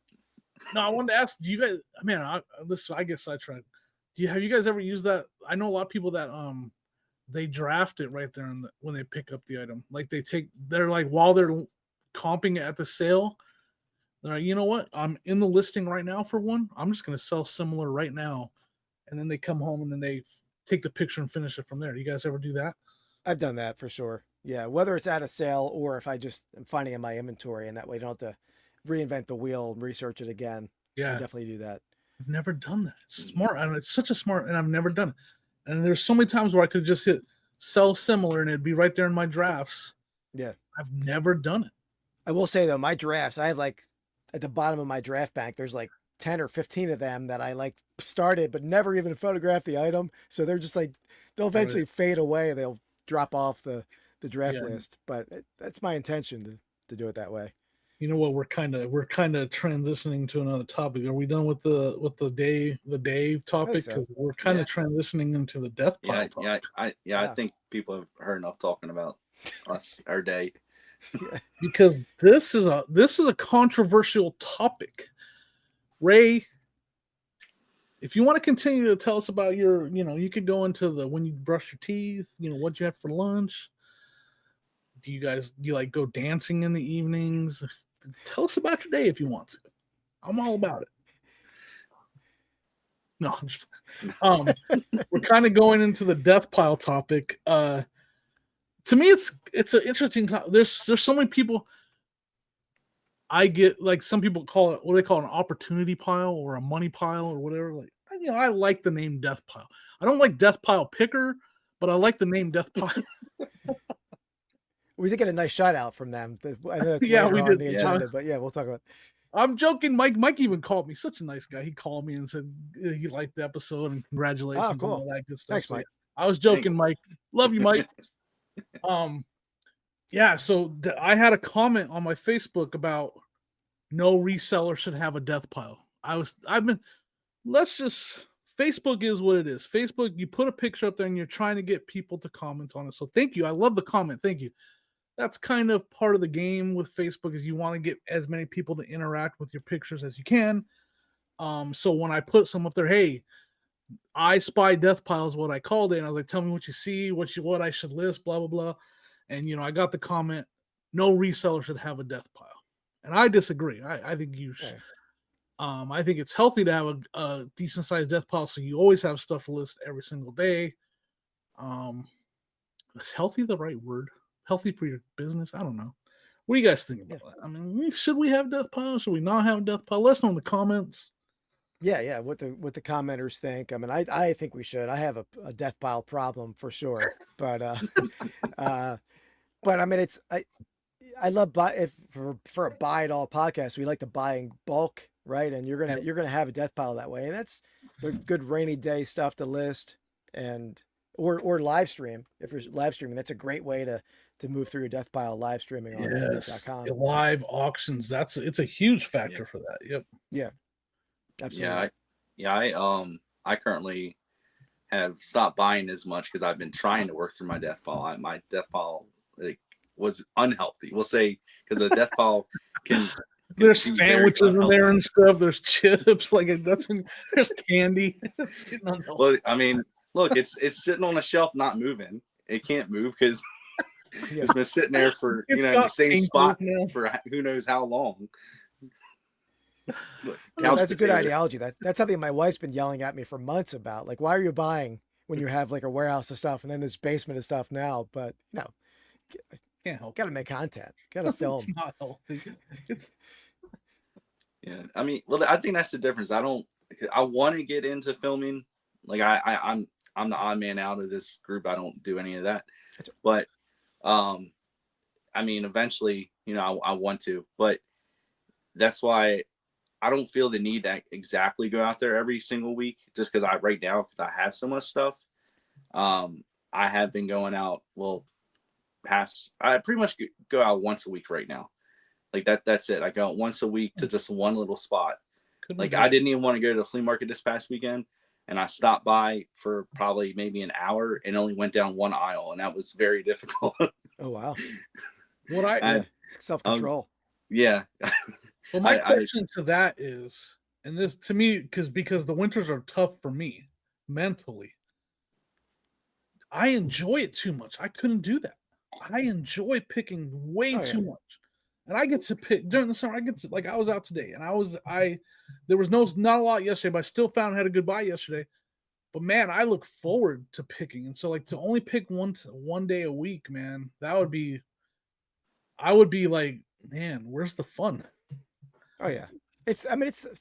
No, I wanted to ask, do you guys, man, I guess I tried. Have you guys ever used that? I know a lot of people that they draft it right there when they pick up the item. Like they're like, while they're comping it at the sale, they're like, you know what? I'm in the listing right now for one. I'm just going to sell similar right now. And then they come home and then they take the picture and finish it from there. You guys ever do that? I've done that for sure. Yeah. Whether it's at a sale or if I just am finding in my inventory and that way I don't have to reinvent the wheel and research it again. Yeah. I definitely do that. I've never done that. It's smart. And it's such a smart, and I've never done it. And there's so many times where I could just hit sell similar and it'd be right there in my drafts. Yeah. I've never done it. I will say though, my drafts, I have like at the bottom of my draft bank, there's like 10 or 15 of them that I like started, but never even photographed the item. So they're just like, they'll eventually fade away. They'll drop off the draft list, but that's my intention to do it that way. You know what? We're kind of transitioning to another topic. Are we done with the Dave topic? Because we're kind of transitioning into the death pile. I think people have heard enough talking about us, our day. Because this is a controversial topic. Ray, if you want to continue to tell us about your, you could go into when you brush your teeth, what you have for lunch. Do you like go dancing in the evenings? Tell us about your day if you want to. I'm all about it. No, we're kind of going into the death pile topic. To me, it's an interesting topic. There's so many people. I get, like, some people call it, what do they call it, an opportunity pile or a money pile or whatever. Like, I like the name death pile. I don't like death pile picker, but I like the name death pile. We did get a nice shout out from them. I know it's we on did. the agenda, but we'll talk about it. I'm joking. Mike even called me. Such a nice guy. He called me and said he liked the episode and congratulations on all that good stuff. Thanks, Mike. I was joking, Mike. Love you, Mike. So I had a comment on my Facebook about no reseller should have a death pile. Facebook is what it is. Facebook, you put a picture up there and you're trying to get people to comment on it. So thank you. I love the comment. Thank you. That's kind of part of the game with Facebook, is you want to get as many people to interact with your pictures as you can. So when I put some up there, hey, I spy death pile is what I called it. And I was like, tell me what you see, what I should list, blah, blah, blah. And, I got the comment, no reseller should have a death pile. And I disagree. I think you should. I think it's healthy to have a decent sized death pile, so you always have stuff to list every single day. Is healthy the right word? Healthy for your business? I don't know. What do you guys think about that? I mean, should we have death pile? Should we not have death pile? Let us know in the comments. Yeah. What the commenters think. I mean, I think we should. I have a death pile problem for sure, but I mean, I love for a buy it all podcast. We like to buy in bulk, right? And you're gonna have a death pile that way, and that's the good rainy day stuff to list or live stream. If you're live streaming, that's a great way to move through your death pile live streaming on .com. Live auctions. It's a huge factor for that. Yep. Yeah. Absolutely. I currently have stopped buying as much because I've been trying to work through my death pile. My death pile was unhealthy. We'll say, because a death pile can. There's sandwiches in there and stuff. There's chips. Like, that's when there's candy. Well, I mean, look, it's sitting on a shelf, not moving. It can't move because it's been sitting there for the same spot for who knows how long. Look, that's a good ideology. That's something my wife's been yelling at me for months about. Like, why are you buying when you have like a warehouse of stuff and then this basement of stuff now? But Can't help Got to it. make content. Got to film. It's not healthy. It's Yeah, I mean, well, I think that's the difference. I want to get into filming. Like I'm the odd man out of this group. I don't do any of that. But I mean, eventually, you know, I want to. But that's why I don't feel the need to exactly go out there every single week, just because because I have so much stuff. I have been going out. Well, I pretty much go out once a week right now. Like that's it. I go out once a week to just one little spot. Like I didn't even want to go to the flea market this past weekend, and I stopped by for probably maybe an hour and only went down one aisle, and that was very difficult. Oh wow. what I Yeah. Self-control. Yeah. well, my question to that is, and this to me, because the winters are tough for me mentally. I enjoy it too much. I couldn't do that. I enjoy picking way too much. And I get to pick during the summer. I get to, like, I was out today and there was not a lot yesterday, but I still found had a good buy yesterday. But man, I look forward to picking. And so, like, to only pick one day a week, man, I would be like, man, where's the fun? Oh yeah. It's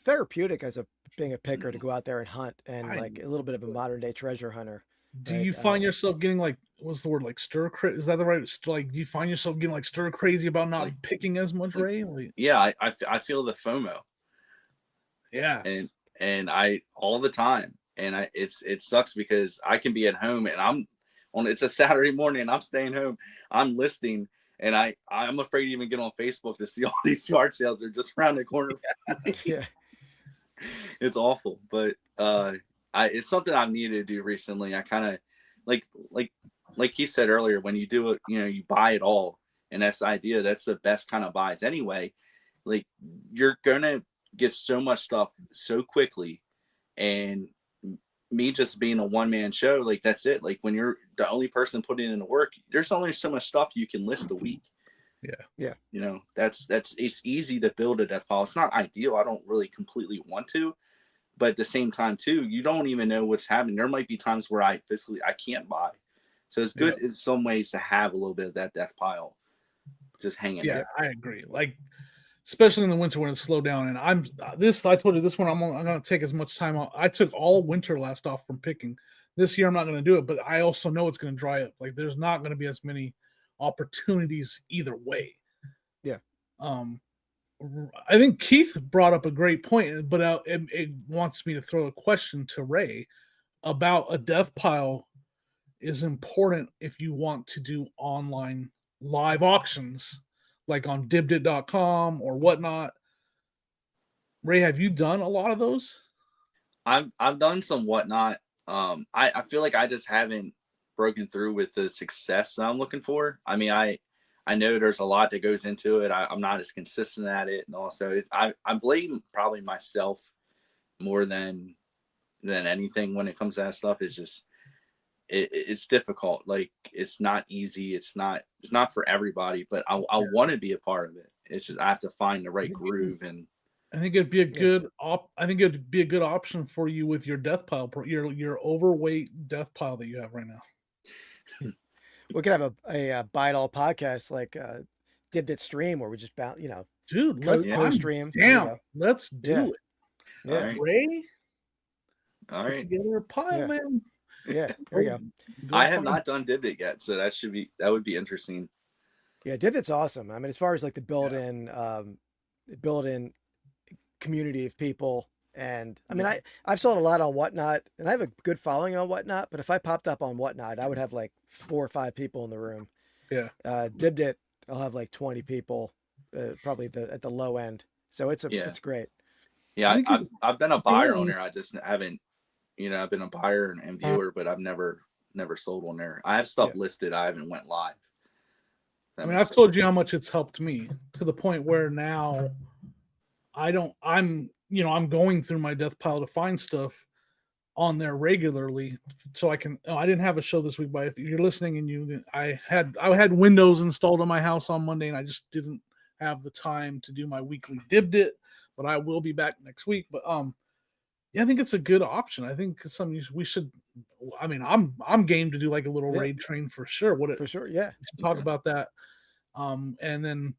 therapeutic as being a picker to go out there and hunt, and like a little bit of a modern day treasure hunter. Do you find yourself getting like, what's the word, like stir crazy? Is that the right? Like, do you find yourself getting like stir crazy about not picking as much, Ray? Like, yeah, I feel the FOMO. Yeah, and I all the time, and it sucks because I can be at home and it's a Saturday morning and I'm staying home. I'm listing, and I'm afraid to even get on Facebook to see all these yard sales are just around the corner. Yeah. It's awful, but it's something I've needed to do recently. I kind of like he said earlier, when you do it, you know, you buy it all, and that's the idea. That's the best kind of buys anyway. Like, you're gonna get so much stuff so quickly, and me just being a one-man show, like, that's it. Like, when you're the only person putting in the work, there's only so much stuff you can list a week. Yeah. You know, it's easy to build a death pile. It's not ideal. I don't really completely want to, but at the same time too, you don't even know what's happening. There might be times where I can't buy. So it's good in some ways to have a little bit of that death pile just hanging. Yeah, I agree. Like, especially in the winter when it's slowed down. And I told you this one, I'm going to take as much time off. I took all winter last off from picking. This year I'm not going to do it, but I also know it's going to dry up. Like, there's not going to be as many opportunities either way. Yeah. I think Keith brought up a great point, but it wants me to throw a question to Ray about a death pile is important if you want to do online live auctions, like on dibdit.com or whatnot. Ray, have you done a lot of those? I've done some whatnot. I feel like I just haven't broken through with the success that I'm looking for. I mean, I know there's a lot that goes into it. I'm not as consistent at it, and also I blame probably myself more than anything when it comes to that stuff. It's just it's difficult. Like, it's not easy. It's not for everybody. But I want to be a part of it. It's just I have to find the right groove. And I think it'd be a good option for you with your death pile, your overweight death pile that you have right now. We could have a buy it all podcast, like did that stream where we just dude, let's stream. Damn, let's do it. Yeah. Right. Ray, all put right, together a pile, man. Yeah, there we go. I have not done Dibdit yet, so that would be interesting. Yeah, Divot's awesome. I mean, as far as like the built-in community of people, and I mean, I've sold a lot on Whatnot, and I have a good following on Whatnot. But if I popped up on Whatnot, I would have like 4 or 5 people in the room. Yeah. Dibdit, I'll have like 20 people, probably at the low end. So it's great. Yeah, I've been a buyer on there. I just haven't, I've been a buyer and viewer, but I've never sold on there. I have stuff listed. I haven't went live. I mean, I've told you how much it's helped me, to the point where now I'm going through my death pile to find stuff on there regularly, so I can. I didn't have a show this week, but if you're listening and I had Windows installed on my house on Monday, and I just didn't have the time to do my weekly Dibdit, but I will be back next week. But yeah, I think it's a good option. I think it's something we should. I mean, I'm game to do like a little raid train for sure. For sure, yeah. We should talk about that. And then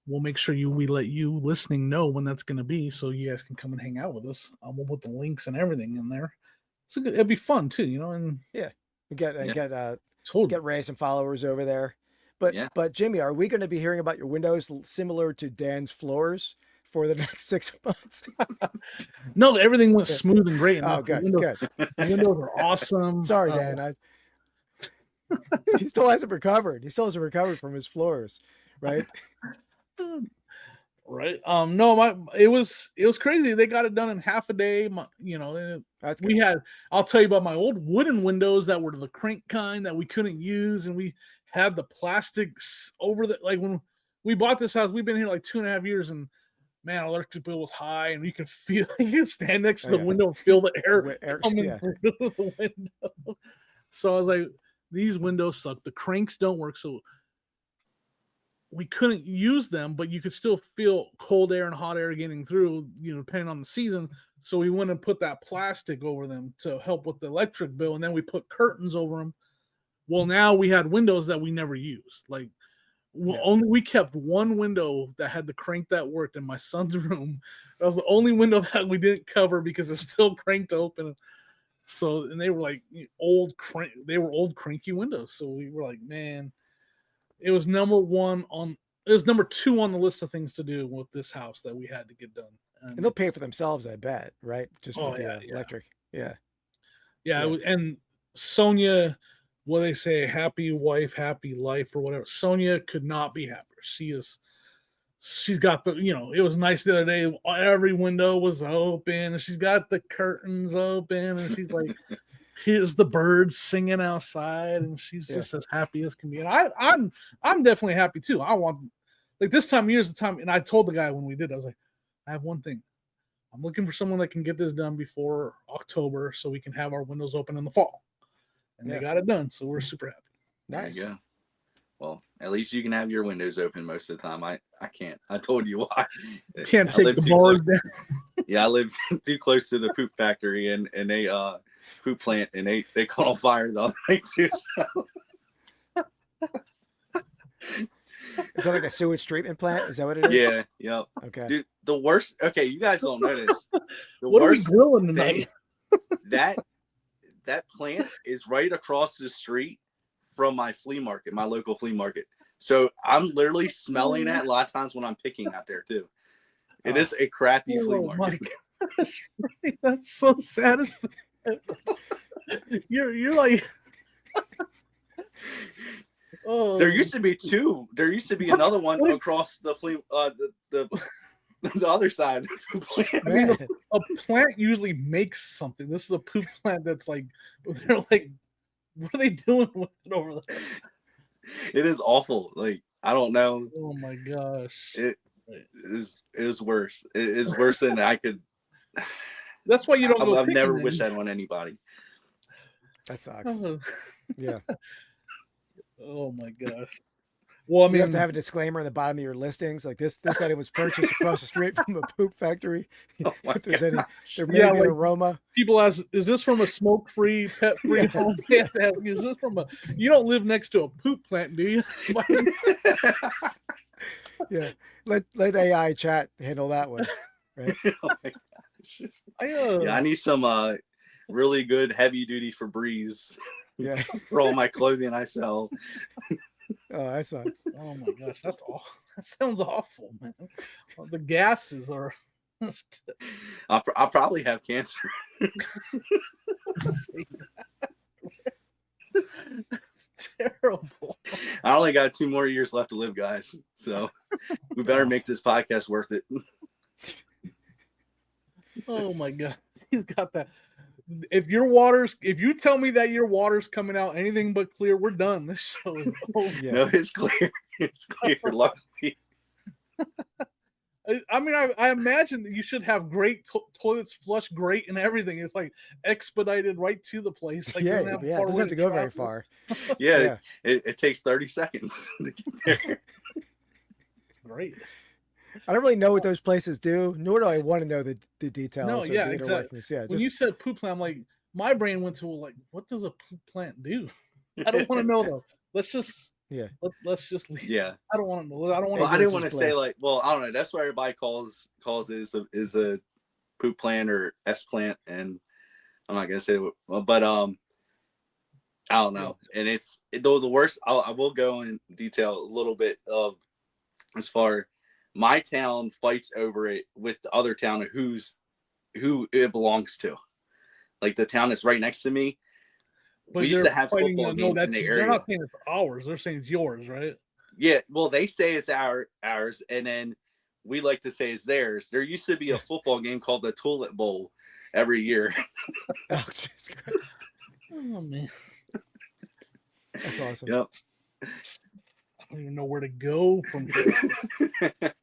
we'll make sure we let you listening know when that's going to be, so you guys can come and hang out with us. We'll put the links and everything in there. It'd be fun too, and get Ray some followers over there. But Jimmy, are we going to be hearing about your windows similar to Dan's floors for the next 6 months? No, everything went smooth and great. Oh, good. The windows are awesome. Sorry, Dan. He still hasn't recovered. He still hasn't recovered from his floors, right? Right. No, it was crazy. They got it done in half a day. I'll tell you about my old wooden windows that were the crank kind that we couldn't use, and we had the plastics over when we bought this house. We've been here like 2.5 years, and man, electric bill was high, and you can stand next to the window and feel the air coming through the window. So I was like, these windows suck. The cranks don't work, so we couldn't use them, but you could still feel cold air and hot air getting through, depending on the season. So we went and put that plastic over them to help with the electric bill, and then we put curtains over them. Well, now we had windows that we never used. We kept one window that had the crank that worked in my son's room. That was the only window that we didn't cover because it's still cranked open. So, and they were like old cranky windows. So we were like, man, it was number 2 on the list of things to do with this house that we had to get done. And they'll pay for themselves, I bet, right? Just with the electric. Yeah. And Sonia, what they say, happy wife, happy life, or whatever. Sonia could not be happier. She's got it was nice the other day. Every window was open, and she's got the curtains open, and she's like, here's the birds singing outside, and she's just as happy as can be. And I'm definitely happy too. I want, this time of year is the time. And I told the guy when we did, I was like, I have one thing. I'm looking for someone that can get this done before October so we can have our windows open in the fall. And they got it done. So we're super happy. Nice. There you go. Well, at least you can have your windows open most of the time. I can't. I told you why. Can't take the bars down. Yeah, I live too close to the poop factory and they poop plant, and they caught on fire the other night too. So. Is that like a sewage treatment plant? Is that what it is? Yeah. Yep. Okay. Dude, the worst. Okay, you guys don't know this. What worst are we grilling tonight? That plant is right across the street from my flea market, my local flea market. So I'm literally smelling that a lot of times when I'm picking out there too. It is a crappy flea market. My gosh, that's so satisfying. You're like, oh. There used to be two. There used to be another one across the flea, the other side. I mean, a plant usually makes something. This is a poop plant that's like, they're like, what are they doing with it over there? It is awful. Like, I don't know. Oh my gosh. It is worse. It is worse than I could. That's why you don't go. I've never wished that on anybody. That sucks. Yeah. Oh my gosh. Well, I mean, you have to have a disclaimer in the bottom of your listings, like this item was purchased across the street from a poop factory. If there's any, there may be an aroma. People ask, "Is this from a smoke-free, pet-free home?" Is this from a? You don't live next to a poop plant, do you? Yeah, let AI chat handle that one. Right? Oh my gosh. I need some really good heavy-duty Febreze. Yeah, for all my clothing I sell. Oh, that sucks. Oh my gosh, that's awful. That sounds awful, man. Well, the gases are. I'll probably have cancer. That's terrible. I only got 2 more years left to live, guys. So we better make this podcast worth it. Oh my god, he's got that. If you tell me that your water's coming out anything but clear, we're done. This show is over. Yeah. No, it's clear. It's clear. Luckily. I mean, I imagine that you should have great toilets, flush great, and everything. It's like expedited right to the place. Like, it doesn't have to go very far. Yeah. It takes 30 seconds to get there. It's great. I don't really know what those places do, nor do I want to know the details. No, yeah, exactly. Yeah, when you said poop plant, I'm like, my brain went to like, what does a poop plant do? I don't want to know though. Let's just Yeah. Let's just leave. Yeah. I don't want to. I don't want Well, to. I didn't want to Ignorance is say bliss. like, well, I don't know. That's what everybody calls it is a poop plant or S plant, and I'm not gonna say it, but I don't know. And though the worst. I will go in detail a little bit of as far my town fights over it with the other town who it belongs to. Like the town that's right next to me, But we used they're to have fighting. football No, games in the they're area. not saying it's ours. They're saying it's yours, right? Yeah, well, they say it's ours, and then we like to say it's theirs. There used to be a football game called the Toilet Bowl every year. Oh, Jesus Christ. Oh man, That's awesome. Yep. I don't even know where to go from here.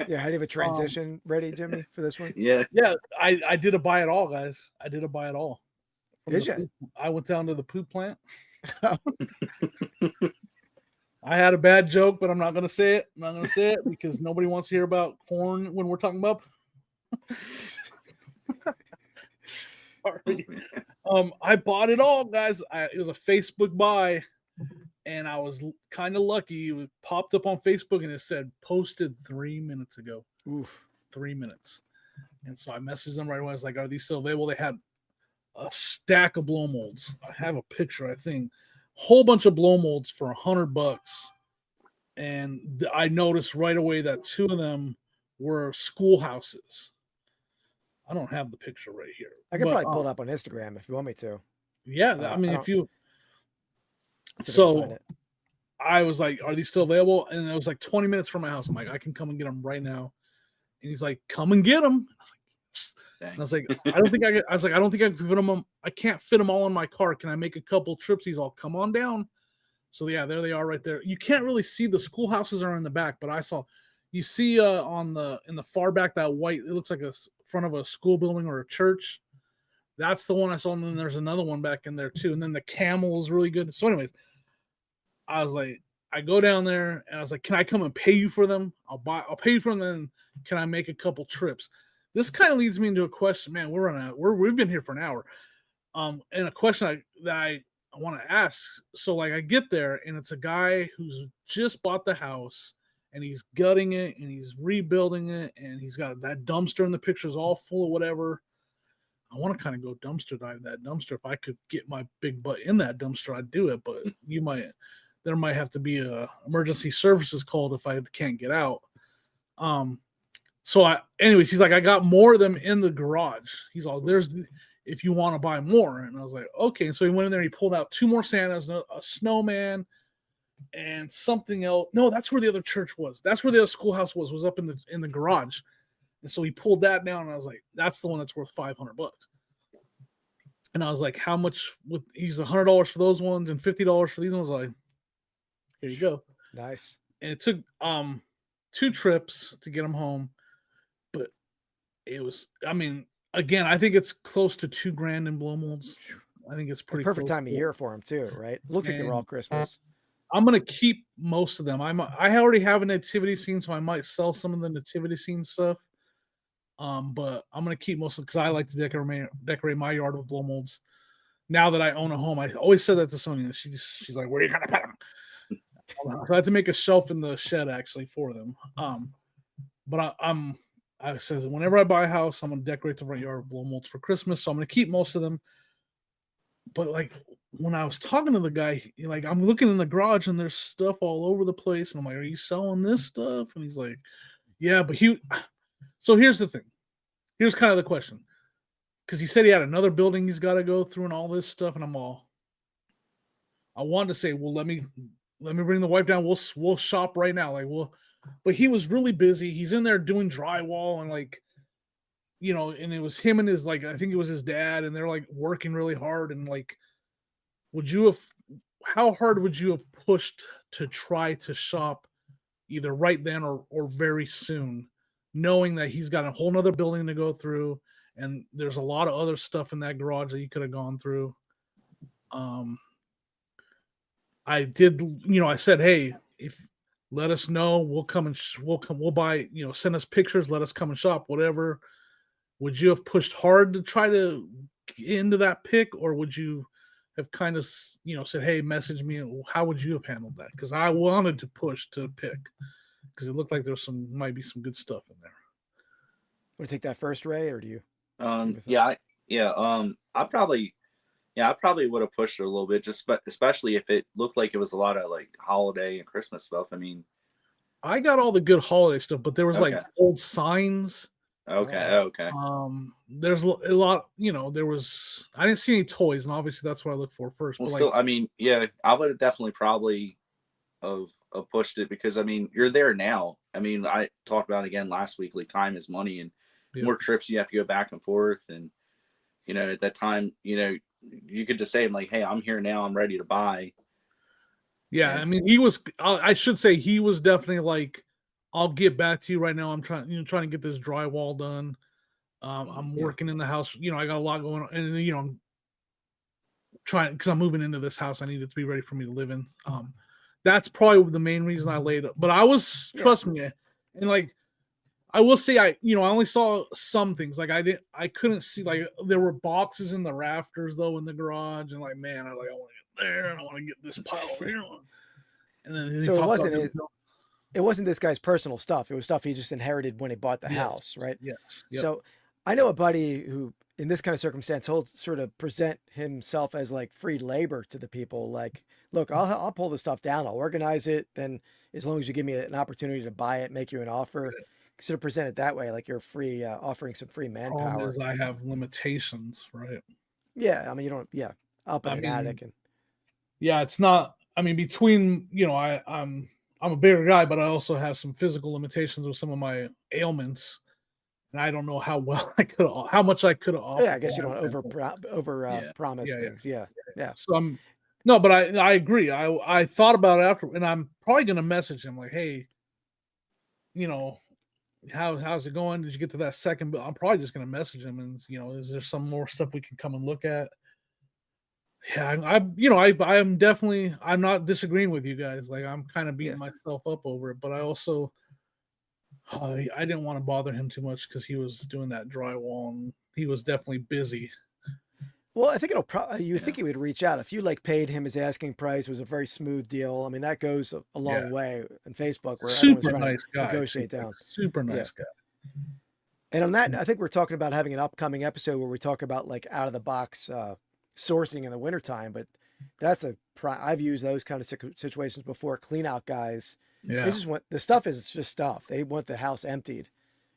Yeah, how do you have a transition ready, Jimmy, for this one? Yeah. Yeah, I did a buy it all, guys. I did a buy it all. Did ya? I went down to the poop plant. I had a bad joke, but I'm not gonna say it. I'm not gonna say it because nobody wants to hear about corn when we're talking about. Sorry. I bought it all, guys. It was a Facebook buy, and I was kind of lucky. It popped up on Facebook and it said posted 3 minutes ago. Oof. 3 minutes. And so I messaged them right away. I was like, "Are these still available?" They had a stack of blow molds. I have a picture, I think. Whole bunch of blow molds for $100. And I noticed right away that 2 of them were schoolhouses. I don't have the picture right here. I could but, probably pull it up on Instagram if you want me to. Yeah, I mean, if you. See if I can find So it. I was like, "Are these still available?" And it was like 20 minutes from my house. I'm like, "I can come and get them right now." And he's like, "Come and get them." And I was like, I don't think I can. I was like, I don't think I can fit them. I can't fit them all in my car. Can I make a couple trips? He's all, "Come on down." So yeah, there they are right there. You can't really see the schoolhouses are in the back, but I saw. You see in the far back that white. It looks like a front of a school building or a church. That's the one I saw. And then there's another one back in there too. And then the camel is really good. So anyways, I was like, I go down there and I was like, "Can I come and pay you for them? I'll pay you for them. Then can I make a couple trips?" This kind of leads me into a question, man. We've been here for an hour. And a question that I want to ask. So like I get there and it's a guy who's just bought the house and he's gutting it and he's rebuilding it and he's got that dumpster in the pictures all full of whatever. I want to kind of go dumpster dive that dumpster. If I could get my big butt in that dumpster, I'd do it. But there might have to be a emergency services called if I can't get out. Anyways, he's like, "I got more of them in the garage." He's all, if you want to buy more. And I was like, okay. And so he went in there and he pulled out 2 more Santas, a snowman, and something else. No, that's where the other church was. That's where the other schoolhouse was up in the garage. And so he pulled that down, and I was like, "That's the one that's worth $500." And I was like, "How much?" He's $100 for those ones and $50 for these ones. Like, here you go. Nice. And it took 2 trips to get them home, but it was. I mean, again, I think it's close to $2,000 in blow molds. I think it's pretty Perfect close time of year for them too, right? Looks like they're all Christmas. I'm gonna keep most of them. I already have a nativity scene, so I might sell some of the nativity scene stuff. But I'm gonna keep most of it because I like to decorate my yard with blow molds. Now that I own a home, I always said that to Sonia. She's like, "Where are you gonna put them?" So I had to make a shelf in the shed actually for them. But I said whenever I buy a house, I'm gonna decorate the front yard with blow molds for Christmas. So I'm gonna keep most of them. But like when I was talking to the guy, like I'm looking in the garage and there's stuff all over the place, and I'm like, "Are you selling this stuff?" And he's like, "Yeah," but So here's the thing. Here's kind of the question, because he said he had another building he's got to go through and all this stuff, and I wanted to say, well, let me bring the wife down. We'll shop right now, but he was really busy. He's in there doing drywall and and it was him and his I think it was his dad, and they're like working really hard. And how hard would you have pushed to try to shop either right then or very soon, knowing that he's got a whole nother building to go through and there's a lot of other stuff in that garage that you could have gone through? I did, I said, "Hey, if let us know, we'll come and we'll buy, send us pictures, let us come and shop, whatever." Would you have pushed hard to try to get into that pick, or would you have kind of, said, hey, message me. How would you have handled that? Because I wanted to push to pick because it looked like might be some good stuff in there. Want to take that first, Ray, or do you? I probably would have pushed it a little bit, especially if it looked like it was a lot of like holiday and Christmas stuff. I mean, I got all the good holiday stuff, but there was like Okay. old signs. okay. There's a lot, there was, I didn't see any toys, and obviously that's what I look for first. Well, but still, I mean, yeah, I would have definitely probably have pushed it because I mean, you're there now. I mean, I talked about it again last week, like time is money, and more trips you have to go back and forth, and at that time, you could just say, like, hey, I'm here now, I'm ready to buy. Yeah, I mean, I should say he was definitely like, I'll get back to you right now. I'm trying to get this drywall done. I'm working in the house. I got a lot going on, and I'm trying because I'm moving into this house. I need it to be ready for me to live in. That's probably the main reason I laid up. But I was, trust me, and like, I will say I only saw some things. Like I couldn't see, like there were boxes in the rafters though in the garage, and like, man, I want to get there, and I want to get this pile over here. And then so it wasn't this guy's personal stuff. It was stuff he just inherited when he bought the house, right? Yes. Yep. So I know a buddy who, in this kind of circumstance, he'll sort of present himself as like free labor to the people. Like, look, I'll pull the stuff down. I'll organize it. Then as long as you give me an opportunity to buy it, make you an offer, sort of present it that way. Like you're free, offering some free manpower. I have limitations, right? Yeah. I mean, you don't, up in an attic. And it's not, I mean, between, I'm a bigger guy, but I also have some physical limitations with some of my ailments. And I don't know how much I could have offered. Yeah, I guess you don't over promise things. Yeah. So but I agree. I thought about it after, and I'm probably going to message him like, hey, how's it going? Did you get to that second? But I'm probably just going to message him and, is there some more stuff we can come and look at? Yeah, I'm definitely, I'm not disagreeing with you guys. Like I'm kind of beating myself up over it, but I also, I didn't want to bother him too much because he was doing that drywall and he was definitely busy. Well, I think you think he would reach out if you like paid him his asking price. It was a very smooth deal. I mean, that goes a long way on Facebook where everyone's trying to negotiate down. Super nice guy. And on that, I think we're talking about having an upcoming episode where we talk about like out of the box sourcing in the wintertime, but that's I've used those kind of situations before. Clean out guys. Yeah. They just want, the stuff is just stuff. They want the house emptied.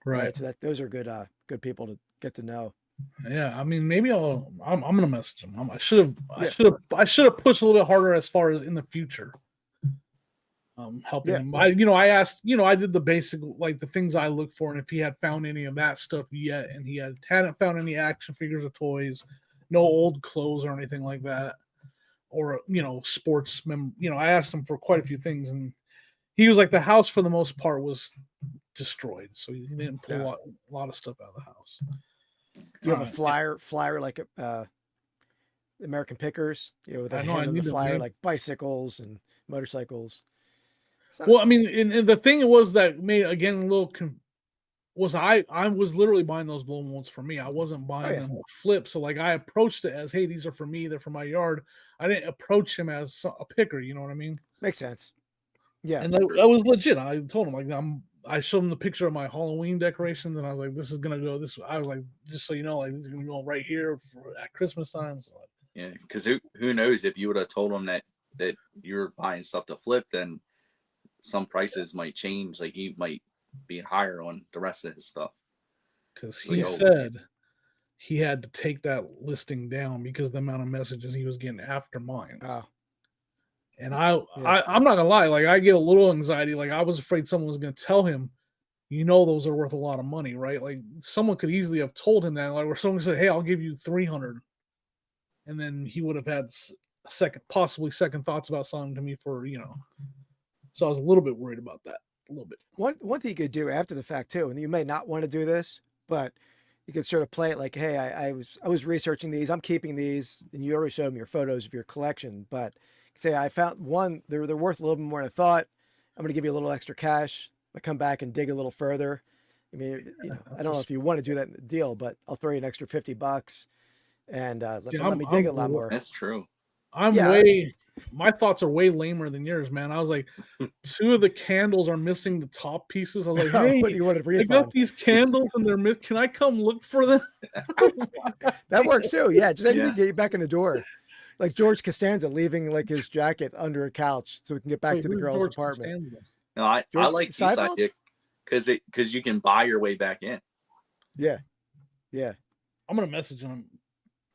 Right. So those are good people to get to know. Yeah. I mean, maybe I'm going to message him. I should have pushed a little bit harder as far as in the future. Helping him. I asked, I did the basic, like the things I look for. And if he had found any of that stuff yet, and he hadn't found any action figures or toys, no old clothes or anything like that, or, sports, I asked him for quite a few things, and he was like, the house for the most part was destroyed. So he didn't pull a lot of stuff out of the house. You have a flyer like American Pickers, with a hand on the flyer, like bicycles and motorcycles. Well, I mean, and the thing was that made again a little was I was literally buying those blow molds for me. I wasn't buying them flip. So like I approached it as, hey, these are for me. They're for my yard. I didn't approach him as a picker. You know what I mean? Makes sense. Yeah. And that was legit. I told him like I showed him the picture of my Halloween decorations, and I was like, this is gonna go this. I was like, just so you know, like this is gonna go right here at Christmas time. So, yeah, because who knows, if you would have told him that you were buying stuff to flip, then some prices might change. Like he might be higher on the rest of his stuff. Because he said he had to take that listing down because of the amount of messages he was getting after mine. Oh. And I'm not gonna lie, like I get a little anxiety. Like I was afraid someone was gonna tell him, those are worth a lot of money, right? Like someone could easily have told him that, like, or someone said, hey, I'll give you 300, and then he would have had possibly second thoughts about selling to me for, So I was a little bit worried about that. A little bit. One thing you could do after the fact too, and you may not want to do this, but you could sort of play it like, hey, I was researching these, I'm keeping these, and you already showed me your photos of your collection, but say I found one, they're worth a little bit more than I thought. I'm going to give you a little extra cash. I come back and dig a little further. I mean, I don't know if you want to do that in the deal, but I'll throw you an extra $50 and let me dig a lot more. That's true. My thoughts are way lamer than yours, man. I was like, 2 of the candles are missing the top pieces. I was like, hey, What do you want to I got refund? these candles and they're can I come look for them? That works too. Yeah, just anything Yeah. to get you back in the door. Like George Costanza leaving like his jacket under a couch so we can get back Wait, to the who's girl's George apartment. Costanza? No, I George like this Seinfeld? idea because you can buy your way back in. Yeah. Yeah. I'm gonna message him.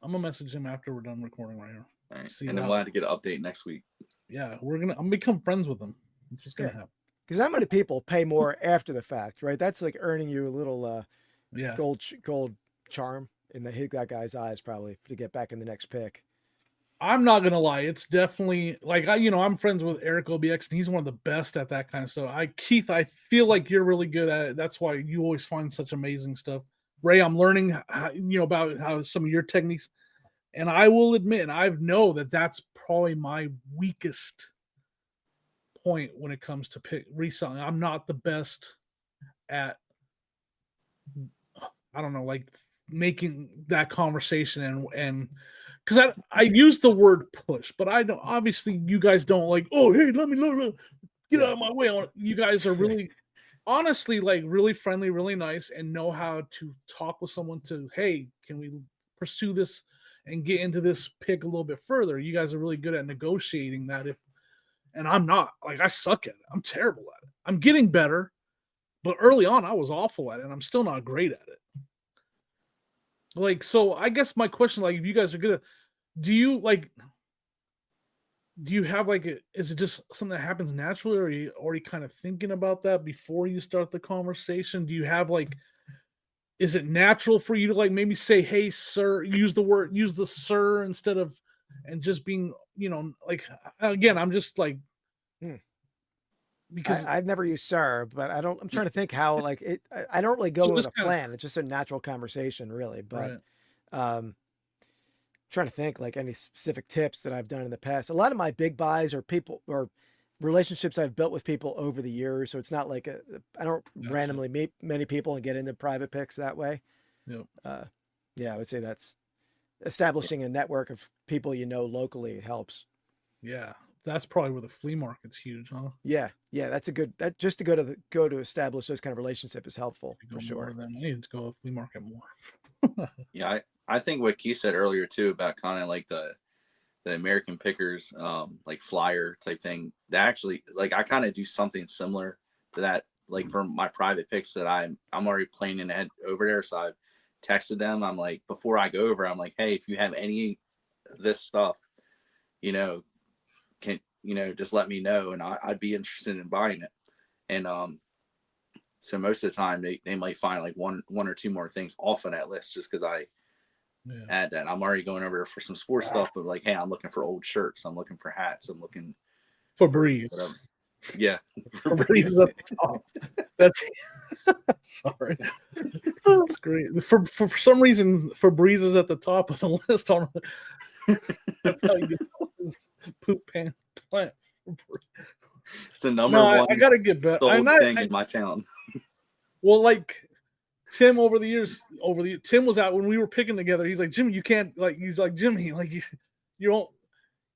I'm gonna message him after we're done recording right here. All right. See And then how- we'll have to get an update next week. Yeah, I'm gonna become friends with him. It's just gonna Yeah. happen. Because how many people pay more after the fact, right? That's like earning you a little Yeah. gold charm in that guy's eyes probably to get back in the next pick. I'm not gonna lie, it's definitely like I'm friends with Eric OBX and he's one of the best at that kind of stuff. Keith, I feel like you're really good at it. That's why you always find such amazing stuff. Ray, I'm learning about how some of your techniques, and I will admit, and I know that that's probably my weakest point when it comes to reselling. I'm not the best at, I don't know, like making that conversation and because I use the word push, but I don't. Obviously, you guys don't like. Oh, hey, let me get out of my way. You guys are really, honestly, like really friendly, really nice, and know how to talk with someone. To hey, can we pursue this and get into this pick a little bit further? You guys are really good at negotiating that. And I'm not. Like I suck at it. I'm terrible at it. I'm getting better, but early on I was awful at it, and I'm still not great at it. Like, so I guess my question, like, if you guys are good at, do you have like is it just something that happens naturally, or are you already kind of thinking about that before you start the conversation? Do you have like, is it natural for you to like maybe say, hey, sir, use the sir instead of, and just being, like, again, I'm just like, because I've never used sir, but I'm trying to think how like it. I don't really go with a plan. It's just a natural conversation, really. But trying to think like any specific tips that I've done in the past. A lot of my big buys are people or relationships I've built with people over the years. So it's not like I don't randomly meet many people and get into private picks that way. Yep. Yeah, I would say that's establishing a network of people locally helps. Yeah, that's probably where the flea market's huge, huh? Yeah, that's a good. That just to go to establish those kind of relationships is helpful for sure. I need to go to the flea market more. Yeah, I think what Keith said earlier too about kind of like the American Pickers like flyer type thing. That actually, like, I kind of do something similar to that. Like for my private picks that I'm already planning ahead over there, so I've texted them. I'm like, before I go over, I'm like, hey, if you have any of this stuff, can just let me know, and I'd be interested in buying it. And so most of the time they might find like one or two more things off of that list just because I add that. I'm already going over for some sports stuff, but like, hey, I'm looking for old shirts, I'm looking for hats, I'm looking for Breeze. Whatever. Yeah, Breeze is at the top. That's sorry. That's great. For some reason, Febreze is at the top of the list. On that's how you get his poop pan plant. It's the number one. I gotta get better. Thing in my town. Well, like Tim over the years, Tim was out when we were picking together. He's like, Jimmy, you can't like. He's like, Jimmy, like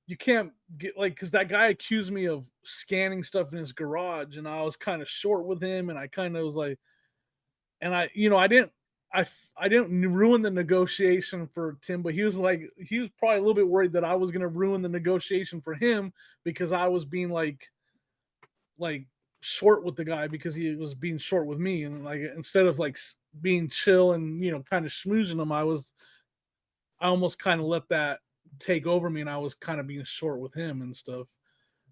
you can't get like, because that guy accused me of scanning stuff in his garage, and I was kind of short with him, and I kind of was like, and I didn't ruin the negotiation for Tim, but he was probably a little bit worried that I was gonna ruin the negotiation for him because I was being like short with the guy because he was being short with me, and like instead of like being chill and kind of schmoozing him, I almost kind of let that take over me, and I was kind of being short with him and stuff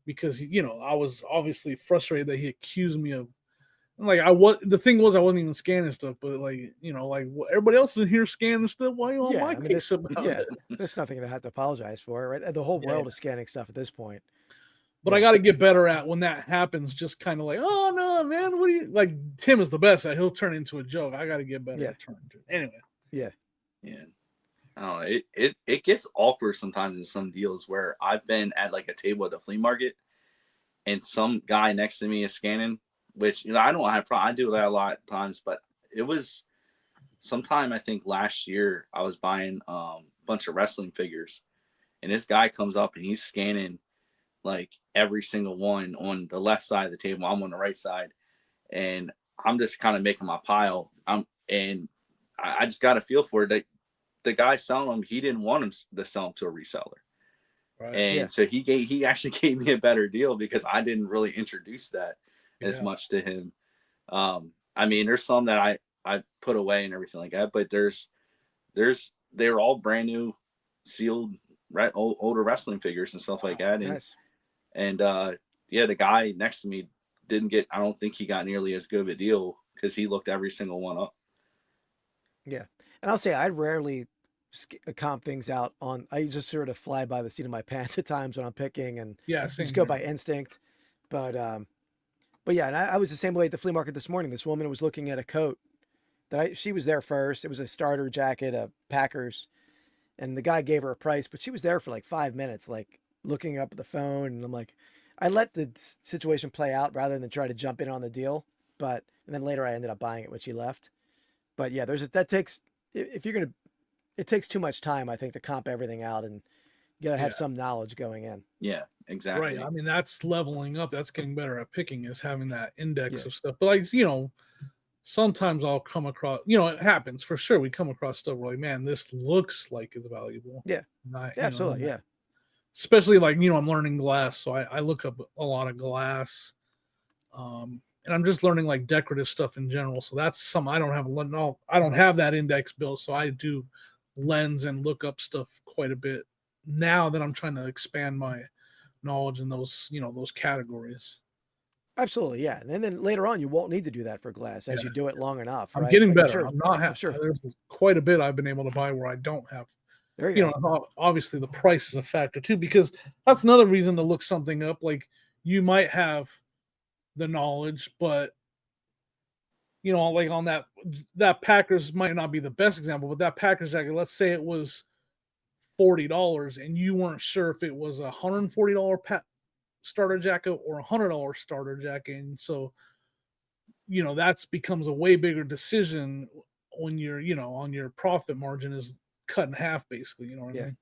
because I was obviously frustrated that he accused me of, like, the thing was I wasn't even scanning stuff, but like everybody else in here scanning stuff. Why are you on my case about it? There's nothing to have to apologize for, right? The whole world is scanning stuff at this point. But I got to get better at when that happens. Just kind of like, oh no, man, what do you like? Tim is the best at. He'll turn into a joke. I got to get better at turning to. Anyway. Yeah. I don't know. It gets awkward sometimes in some deals where I've been at like a table at the flea market, and some guy next to me is scanning, which I don't have problem. I do that a lot of times, but it was sometime I think last year I was buying a bunch of wrestling figures. and this guy comes up and he's scanning like every single one on the left side of the table. I'm on the right side, and I'm just kind of making my pile. And I just got a feel for it that the guy selling them, he didn't want him to sell them to a reseller. Right. And Yeah. so he actually gave me a better deal because I didn't really introduce that as much to him. I mean, there's some that I put away and everything like that, but they were all brand new, sealed, older wrestling figures and stuff like that. And Nice. and yeah, the guy next to me didn't get. I don't think he got nearly as good of a deal because he looked every single one up. Yeah. And I'll say I rarely comp things out on, I just sort of fly by the seat of my pants at times when I'm picking and Yeah, same just go here. by instinct. But yeah, and I was the same way at the flea market this morning. This woman was looking at a coat that she was there first. It was a starter jacket, a Packers, and the guy gave her a price, but she was there for like 5 minutes, like looking up at the phone. And I'm like, I let the situation play out rather than try to jump in on the deal. And then later I ended up buying it when she left. But yeah, that takes, if you're going to, it takes too much time, I think, to comp everything out, and you got to have some knowledge going in. Yeah, exactly. Right. I mean, that's leveling up. That's getting better at picking, is having that index Yeah. of stuff. But like, sometimes I'll come across, it happens for sure. We come across stuff where like, man, this looks like it's valuable. Yeah. Absolutely. Yeah. Especially like, I'm learning glass. So I look up a lot of glass. And I'm just learning like decorative stuff in general. So that's something I don't have that index built. So I do lens and look up stuff quite a bit now that I'm trying to expand my knowledge in those, those categories. Absolutely. Yeah. And then later on, you won't need to do that for glass as you do it long enough. I'm right? getting Like, better. I'm not sure. There's quite a bit I've been able to buy where I don't have. There you go. Obviously the price is a factor too, because that's another reason to look something up. Like you might have the knowledge, but like on that Packers might not be the best example, but that Packers jacket, let's say it was $40 and you weren't sure if it was $140 starter jacket or $100 starter jacket. And so, that becomes a way bigger decision when you're, on your profit margin is cut in half, basically. You know what I mean?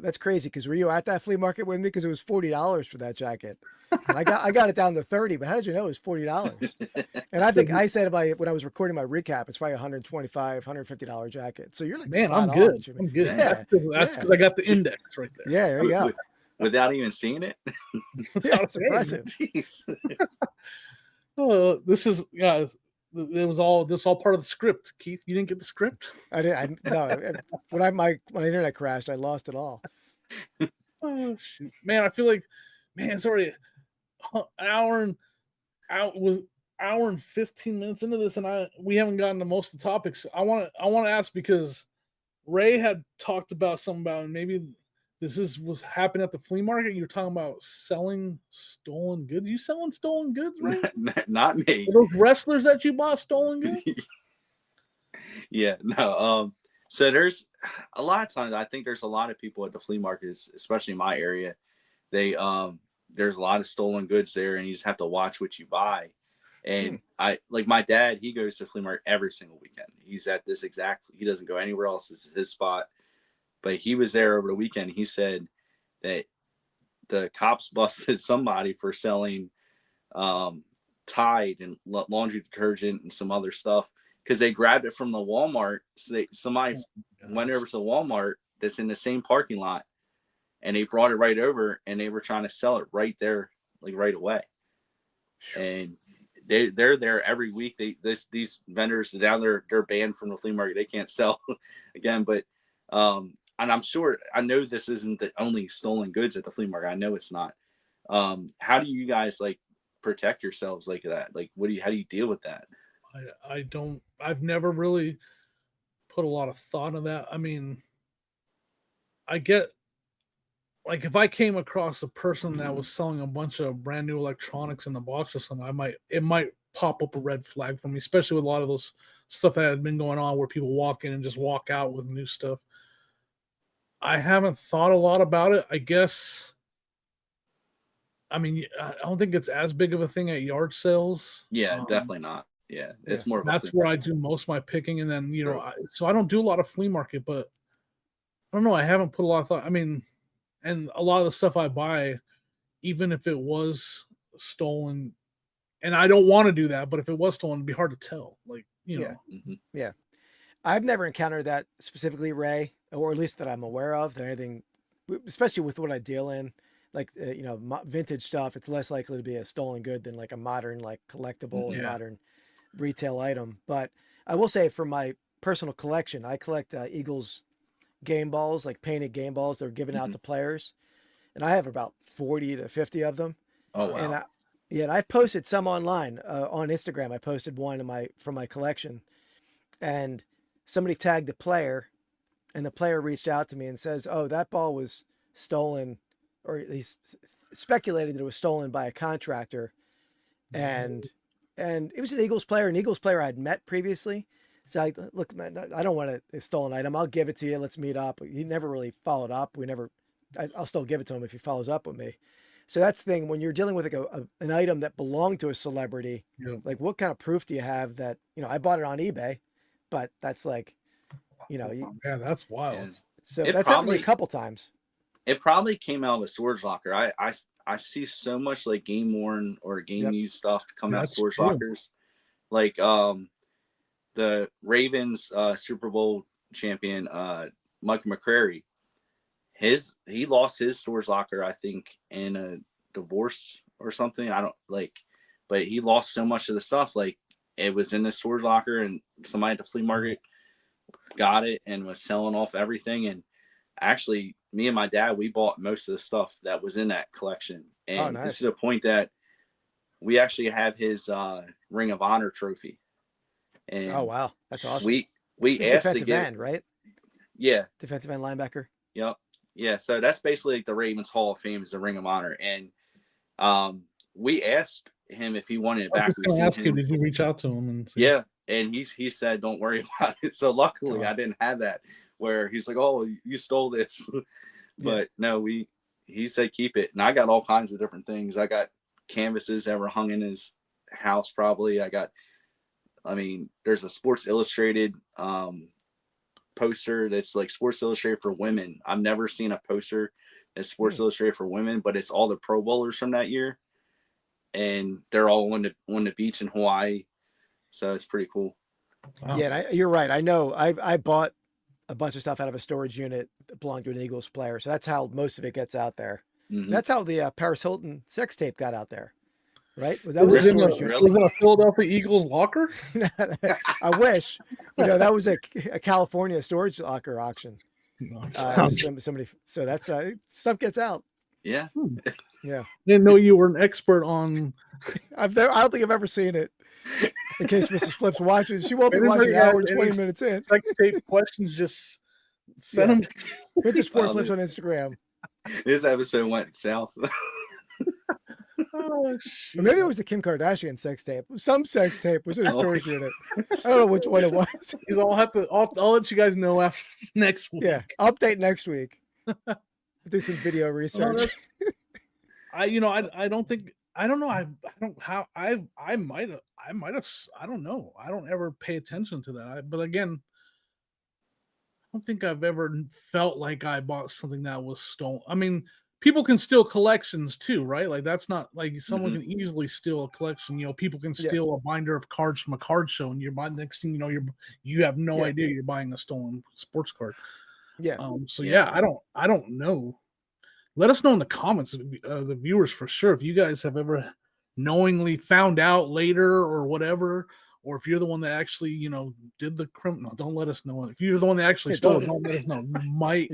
That's crazy. Because were you at that flea market with me? Because it was $40 for that jacket, and I got it down to 30. But how did you know it was $40? And I think I said when I was recording my recap, it's probably $125, $150 jacket. So you're like, man, I'm good. I'm good. Yeah, that's because I got the index right there. Yeah, there you go. Without even seeing it. Yeah, it's impressive. Oh, this is it was all part of the script. Keith, you didn't get the script? I didn't. No, when my internet crashed, I lost it all. Oh shoot, man! I feel like, it's already an hour and 15 minutes into this, and we haven't gotten to most of the topics. I want to ask, because Ray had talked about something about, and maybe was happening at the flea market. You were talking about selling stolen goods. You selling stolen goods, right? Not me. Are those wrestlers that you bought stolen goods? Yeah, no. So there's a lot of times, I think there's a lot of people at the flea markets, especially in my area. There's a lot of stolen goods there, and you just have to watch what you buy. And I, like my dad, he goes to the flea market every single weekend. He's at this he doesn't go anywhere else. This is his spot. But he was there over the weekend. He said that the cops busted somebody for selling Tide and laundry detergent and some other stuff, because they grabbed it from the Walmart. So somebody went over to the Walmart that's in the same parking lot, and they brought it right over, and they were trying to sell it right there, like right away. And they're there every week. These vendors down there, they're banned from the flea market. They can't sell again. But and I know this isn't the only stolen goods at the flea market. I know it's not. How do you guys like protect yourselves like that? Like, how do you deal with that? I've never really put a lot of thought in that. I mean, I get, like, if I came across a person that was selling a bunch of brand new electronics in the box or something, it might pop up a red flag for me, especially with a lot of those stuff that had been going on where people walk in and just walk out with new stuff. I haven't thought a lot about it. I guess, I mean, I don't think it's as big of a thing at yard sales. Yeah, definitely not. Yeah, it's more. That's where I do most of my picking, and then so I don't do a lot of flea market, but don't know. I haven't put a lot of thought. I mean, and a lot of the stuff I buy, even if it was stolen, and I don't want to do that, but if it was stolen, it'd be hard to tell. Like, you Yeah. know. Mhm. Yeah. I've never encountered that specifically, Ray, or at least that I'm aware of. Or anything, especially with what I deal in, like vintage stuff. It's less likely to be a stolen good than like a modern, like collectible and Yeah. modern retail item. But I will say, for my personal collection, I collect Eagles game balls, like painted game balls that are given out Mhm. to players, and I have about 40 to 50 of them. Oh wow. And and I've posted some online on Instagram. I posted one from my collection, and somebody tagged the player, and the player reached out to me and says, "Oh, that ball was stolen," or at least speculated that it was stolen by a contractor, and it was an Eagles player, I had met previously. So I look, man, I don't want a stolen item. I'll give it to you. Let's meet up. He never really followed up. I'll still give it to him if he follows up with me. So that's the thing when you're dealing with like an item that belonged to a celebrity. Yeah. Like, what kind of proof do you have that I bought it on eBay, but that's like, Yeah, that's wild. Yeah. so It that's happened to me a probably- couple times. It probably came out of a storage locker. I see so much like game worn or game used stuff to come out of That's storage true. lockers. Like the Ravens Super Bowl champion Mike McCrary. He lost his storage locker, I think, in a divorce or something. I don't like, but he lost so much of the stuff. Like it was in the storage locker, and somebody at the flea market got it and was selling off everything. And actually, me and my dad, we bought most of the stuff that was in that collection. And nice. It's to the point that we actually have his Ring of Honor trophy. And Oh wow, that's awesome. we He's asked to defensive get end, right? yeah. Defensive end linebacker. Yep. Yeah. So that's basically like the Ravens Hall of Fame is the Ring of Honor. And we asked him if he wanted it I back. was We going to seen ask you, him. did you reach out to him? And see? Yeah. And he said, don't worry about it. So luckily Oh. I didn't have that where he's like, oh, you stole this. But no, he said, keep it. And I got all kinds of different things. I got canvases that were hung in his house. Probably there's a Sports Illustrated poster that's like Sports Illustrated for women. I've never seen a poster that's Sports Illustrated for women, but it's all the Pro Bowlers from that year, and they're all on the beach in Hawaii, so it's pretty cool. Wow. Yeah, and you're right. I know. I bought a bunch of stuff out of a storage unit that belonged to an Eagles player, so that's how most of it gets out there. Mhm. That's how the Paris Hilton sex tape got out there, right? Well, Was was a it in storage a, unit. was it a Philadelphia Eagles locker? I wish. But no, that was a California storage locker auction. Somebody. So that's stuff gets out. Yeah. Yeah. Didn't know you were an expert on. I don't think I've ever seen it. In case Mrs. Flips watches, she won't be Anybody watching an hour has and 20 any minutes in. Sex tape questions, just send them. Vintage Sport Well, Flips on Instagram. This episode went south. Oh, Or maybe it was the Kim Kardashian sex tape. Some sex tape was in a storage unit. I don't know which one it was. I'll have to. I'll let you guys know after next week. Yeah, update next week. Do some video research. I don't think. I don't know. I might have. I don't know. I don't ever pay attention to that. But again, I don't think I've ever felt like I bought something that was stolen. I mean, people can steal collections too, right? Like that's not like someone can easily steal a collection. People can steal a binder of cards from a card show, and you're buying. Next thing you know, you have no idea you're buying a stolen sports card. Yeah. I don't know. Let us know in the comments, the viewers, for sure, if you guys have ever knowingly found out later or whatever, or if you're the one that actually, did the criminal. Don't let us know. If you're the one that actually stole it, don't let us know. You might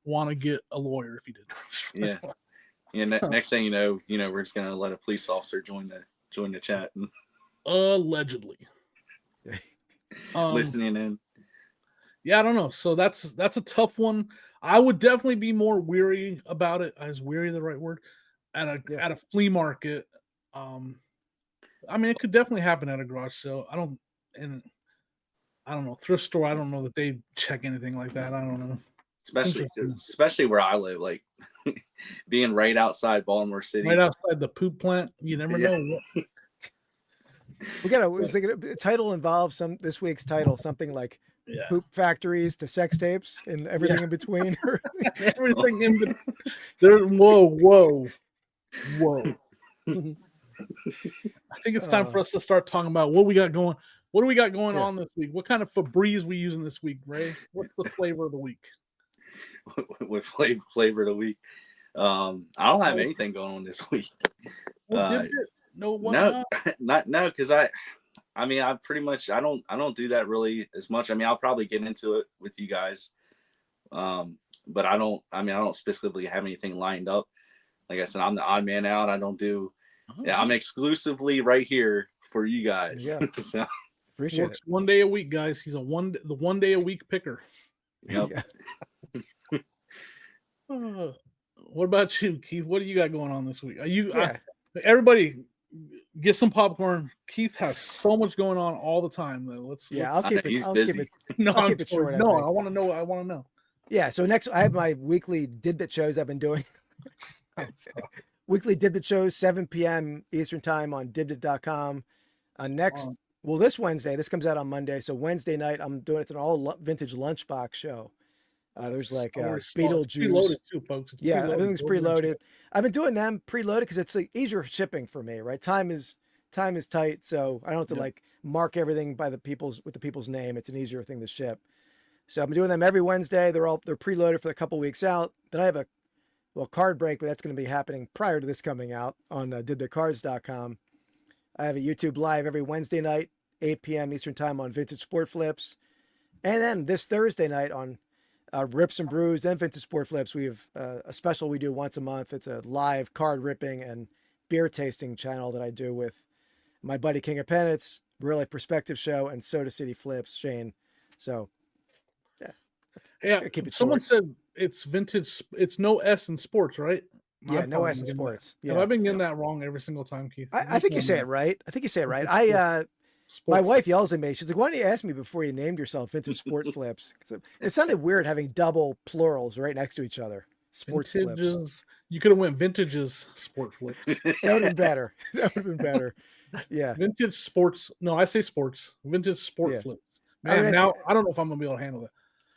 want to get a lawyer if you did. Yeah. Yeah. Next thing you know, we're just gonna let a police officer join the chat and Allegedly. listening in. Yeah, I don't know. So that's a tough one. I would definitely be more weary about it. Is weary the right word? At a flea market. I mean, it could definitely happen at a garage sale. I don't know, thrift store. I don't know that they check anything like that. I don't know. Especially where I live, like being right outside Baltimore City, right outside the poop plant. You never know. We got a title involved. This week's title, something like poop factories to sex tapes and everything in between. Everything in between. There. Whoa. I think it's time for us to start talking about what we got going. What do we got going on this week? What kind of Febreze we using this week, Ray? What's the flavor of the week? What flavor of the week? I don't have anything going on this week. No, because I pretty much I don't do that really as much. I mean, I'll probably get into it with you guys, but I don't specifically have anything lined up. Like I said, I'm the odd man out. I don't do. Yeah, I'm exclusively right here for you guys. Yeah, so, appreciate it. 1 day a week, guys. He's the 1 day a week picker. Yep. What about you, Keith? What do you got going on this week? Everybody, get some popcorn. Keith has so much going on all the time. I'll keep it. He's I'll busy. keep it. No, I'll keep it short. I want to know. I want to know. Yeah. So next, I have my weekly Didbit shows I've been doing. Weekly Didbit shows, 7 p.m. Eastern time on dibdit.com. This Wednesday, this comes out on Monday. So Wednesday night, I'm doing it's an all vintage lunchbox show. There's like Beetlejuice. Preloaded too, folks. Everything's preloaded. I've been doing them preloaded because it's like easier shipping for me, right? Time is tight, so I don't have to like mark everything with the people's name. It's an easier thing to ship. So I've been doing them every Wednesday. They're preloaded for a couple weeks out. Then I have a card break, but that's going to be happening prior to this coming out on dibditcards.com. I have a YouTube live every Wednesday night, 8 p.m. Eastern time on Vintage Sport Flips. And then this Thursday night on Rips and Brews and Vintage Sport Flips, we have a special we do once a month. It's a live card ripping and beer tasting channel that I do with my buddy King of Pennants, Real Life Perspective Show, and Soda City Flips, Shane. So, keep it someone short. said it's vintage. It's no S in sports, right? No S in sports. Have I been getting that wrong every single time, Keith? I think you say it right. My wife yells at me. She's like, "Why didn't you ask me before you named yourself Vintage Sport Flips?" It sounded weird having double plurals right next to each other. Sports vintages. Flips. You could have went vintages sport flips. That would have been better. Yeah. Vintage sports. No, I say sports. Vintage sport flips. Man, I don't know if I'm gonna be able to handle that.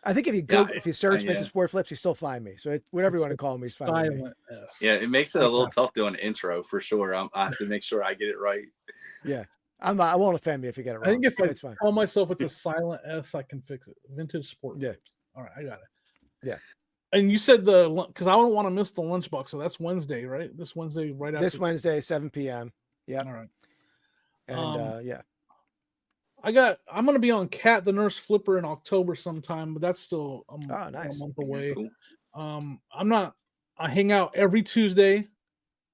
I think if you search Vintage Sport Flips, you still find me. So whatever you want to call me is fine. Yeah, it makes it a little tough doing an intro for sure. I have to make sure I get it right. Yeah. I won't offend me if you get it wrong. I think if I tell myself it's a silent S, I can fix it. Vintage sport. Yeah. Flips. All right, I got it. Yeah. And you said because I don't want to miss the lunchbox, so that's Wednesday, right? This Wednesday, right after. This Wednesday, 7 p.m. Yeah. All right. And I'm going to be on Cat the Nurse Flipper in October sometime, but that's still a month away. Cool. I hang out every Tuesday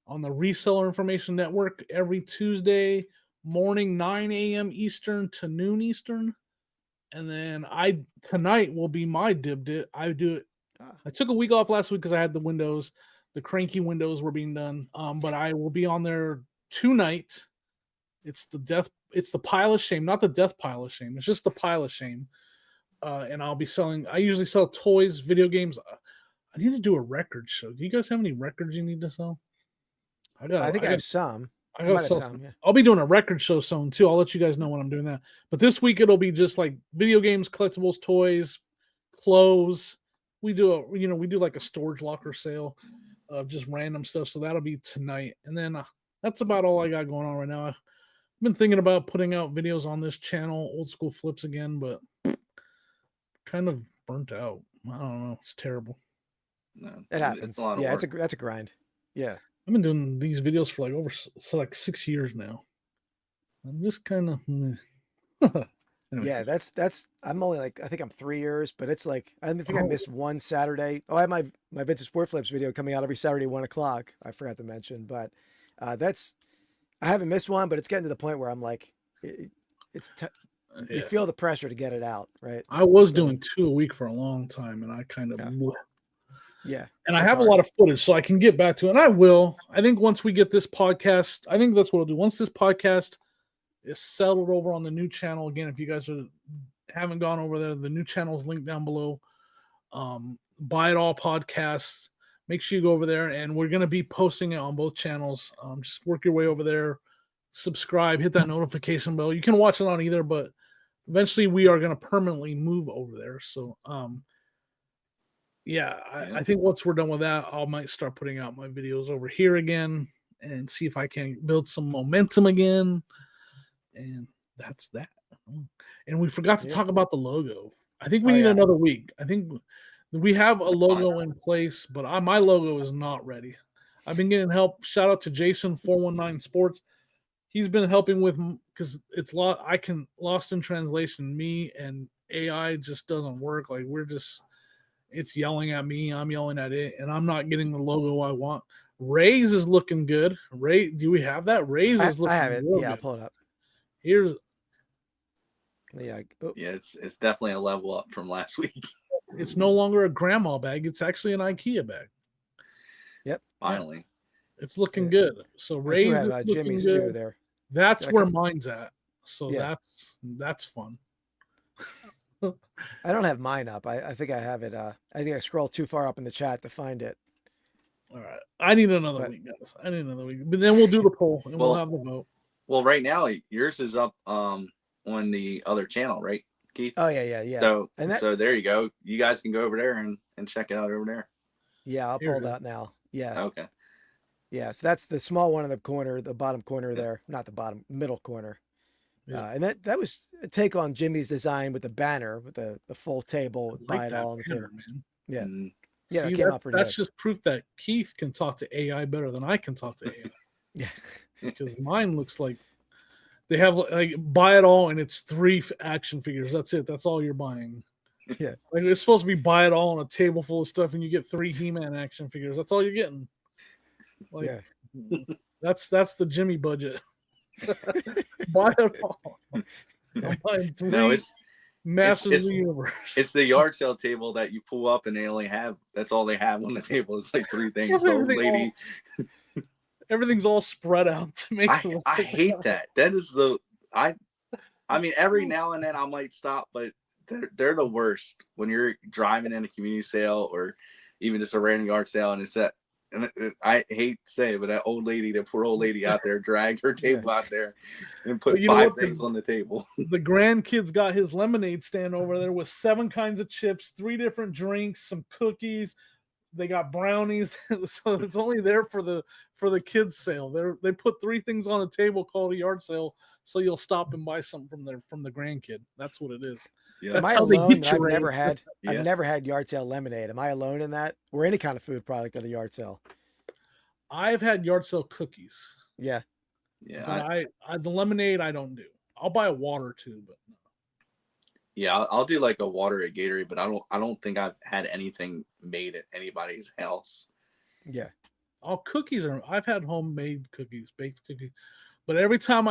on the Reseller Information Network every Tuesday morning, 9 a.m. Eastern to noon Eastern. And then tonight will be my Dibdit. I do it. I took a week off last week because I had the cranky windows were being done. But I will be on there tonight. It's the pile of shame, not the death pile of shame. It's just the pile of shame. And I'll be I usually sell toys, video games. I need to do a record show. Do you guys have any records you need to sell? I have some. I got some. Yeah. I'll be doing a record show soon too. I'll let you guys know when I'm doing that. But this week it'll be just like video games, collectibles, toys, clothes. We do like a storage locker sale of just random stuff. So that'll be tonight. And then that's about all I got going on right now. I've been thinking about putting out videos on this channel, Old School Flips again, but kind of burnt out. I don't know. It's terrible. No, it happens. Yeah, that's a grind. Yeah. I've been doing these videos for like 6 years now. I'm just kind of anyway. Yeah, that's I'm only I think I'm 3 years, but it's like I think I missed one Saturday. I have my Vintage Sport Flips video coming out every Saturday 1:00. I forgot to mention, but I haven't missed one, but it's getting to the point where I'm like, you feel the pressure to get it out, right? I was doing 2 a week for a long time, and I kind of yeah. And I have a lot of footage, so I can get back to it. And I will. I think once we get this podcast, I think that's what I'll do. Once this podcast is settled over on the new channel, again, if you guys haven't gone over there, the new channel is linked down below. Buy It All Podcasts. Make sure you go over there, and we're going to be posting it on both channels. Just work your way over there, subscribe, hit that notification bell. You can watch it on either, but eventually we are going to permanently move over there. So, yeah, I think once we're done with that, I might start putting out my videos over here again and see if I can build some momentum again. And that's that. And we forgot to talk about the logo. I think we need another week. I think we have a logo in place, but my logo is not ready. I've been getting help. Shout out to Jason 419 Sports. He's been helping with because it's lost in translation. Me and AI just doesn't work. Like it's yelling at me. I'm yelling at it, and I'm not getting the logo I want. Ray's is looking good. Ray, do we have that? Ray's is looking I have it. real Yeah, I'll good. pull it up. Here's Yeah. Yeah, it's definitely a level up from last week. it's no longer a grandma bag. It's actually an IKEA bag. Yep. Finally. It's looking good. So I do Ray's have is looking Jimmy's good. too there. That's where mine's at. So that's fun. I don't have mine up. I think I have it. I think I scrolled too far up in the chat to find it. All right. I need another week, guys. I need another week. But then we'll do the poll and we'll have the vote. Well, right now yours is up on the other channel, right, Keith? Oh yeah. So there you go. You guys can go over there and check it out over there. Yeah, I'll pull that now. Yeah. Okay. Yeah, so that's the small one in the corner, the bottom corner there. Not the bottom, middle corner. Yeah. And that was a take on Jimmy's design with the banner, with the full table, buy it all on the table. Man. Yeah. Mm. Yeah, See, it came out pretty that's good. just proof that Keith can talk to AI better than I can talk to AI. Yeah. Because mine looks like they have like buy it all and it's 3 action figures. That's it. That's all you're buying. Yeah. Like it's supposed to be buy it all on a table full of stuff and you get 3 He-Man action figures. That's all you're getting. Like that's the Jimmy budget. Buy it all. I'm buying 3 Masters of the Universe. It's the yard sale table that you pull up and that's all they have on the table. It's like 3 things. The old lady. Everything's all spread out to make I hate that. That is I mean, every now and then I might stop, but they're the worst when you're driving in a community sale or even just a random yard sale and it's that. And I hate to say it, but that poor old lady out there dragged her table out there and put 5 things on the table. The grandkid's got his lemonade stand over there with 7 kinds of chips, 3 different drinks, some cookies. They got brownies, so it's only there for the kids sale. They put 3 things on the table called a yard sale, so you'll stop and buy something from the grandkid. That's what it is. Yeah. Am I alone? I've never had yard sale lemonade. Am I alone in that, or any kind of food product at a yard sale? I've had yard sale cookies. Yeah. But I the lemonade I don't do. I'll buy a water too, but no. Yeah, I'll do like a water at Gatorade, but I don't think I've had anything made at anybody's house. Yeah. All cookies I've had homemade cookies, baked cookies, but every time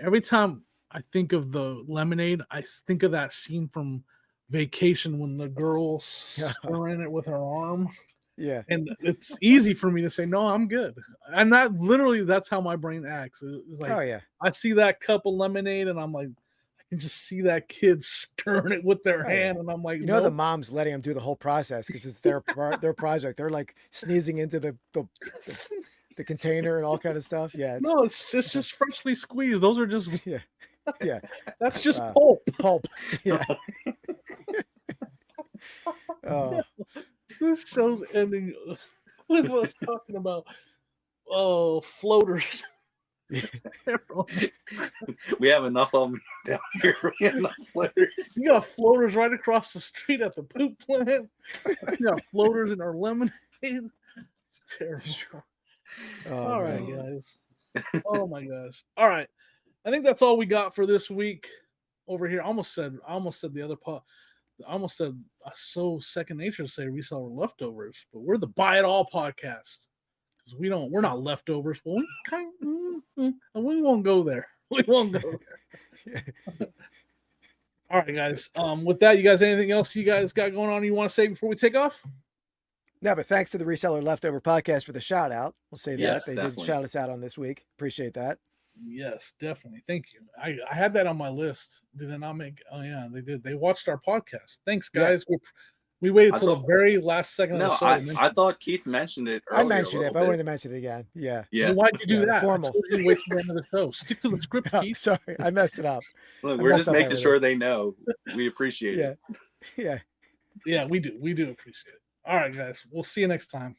every time I think of the lemonade, I think of that scene from Vacation when the girl's stirring it with her arm. Yeah. And it's easy for me to say, no, I'm good. And that's how my brain acts. It's like, I see that cup of lemonade and I'm like, I can just see that kid stirring it with their hand. And I'm like, the mom's letting them do the whole process because it's their project. They're like sneezing into the container and all kind of stuff. Yeah. No, it's just freshly squeezed. Those are just, yeah. That's just pulp. Pulp. Yeah. Oh. This show's ending with us talking about floaters. We have enough of them down here. We have enough floaters. You got floaters right across the street at the poop plant. You got floaters in our lemonade. It's terrible. All right, guys. Oh my gosh. All right. I think that's all we got for this week over here. I almost said the other part. I almost said so second nature to say reseller leftovers, but we're the Buy It All podcast because we're not leftovers. But we won't go there. We won't go there. All right, guys. With that, you guys, anything else you guys got going on you want to say before we take off? No, but thanks to the Reseller Leftover podcast for the shout out. We'll say that they definitely did shout us out on this week. Appreciate that. Yes, definitely. Thank you. I had that on my list. Did I not make? Oh yeah, they did. They watched our podcast. Thanks, guys. We waited I till the thought- very last second of No, the show. to mention I it. thought Keith mentioned it earlier. I mentioned a it, but I little wanted bit. to mention it again. Yeah. Yeah. Well, why'd you do Yeah, that? formal. I told you to wait till the end of the show. Stick to the script, Oh, Keith. sorry, I messed it up. Look, I we're messed just up making everything. sure they know we appreciate Yeah. it. Yeah. Yeah, we do. We do appreciate it. All right, guys. We'll see you next time.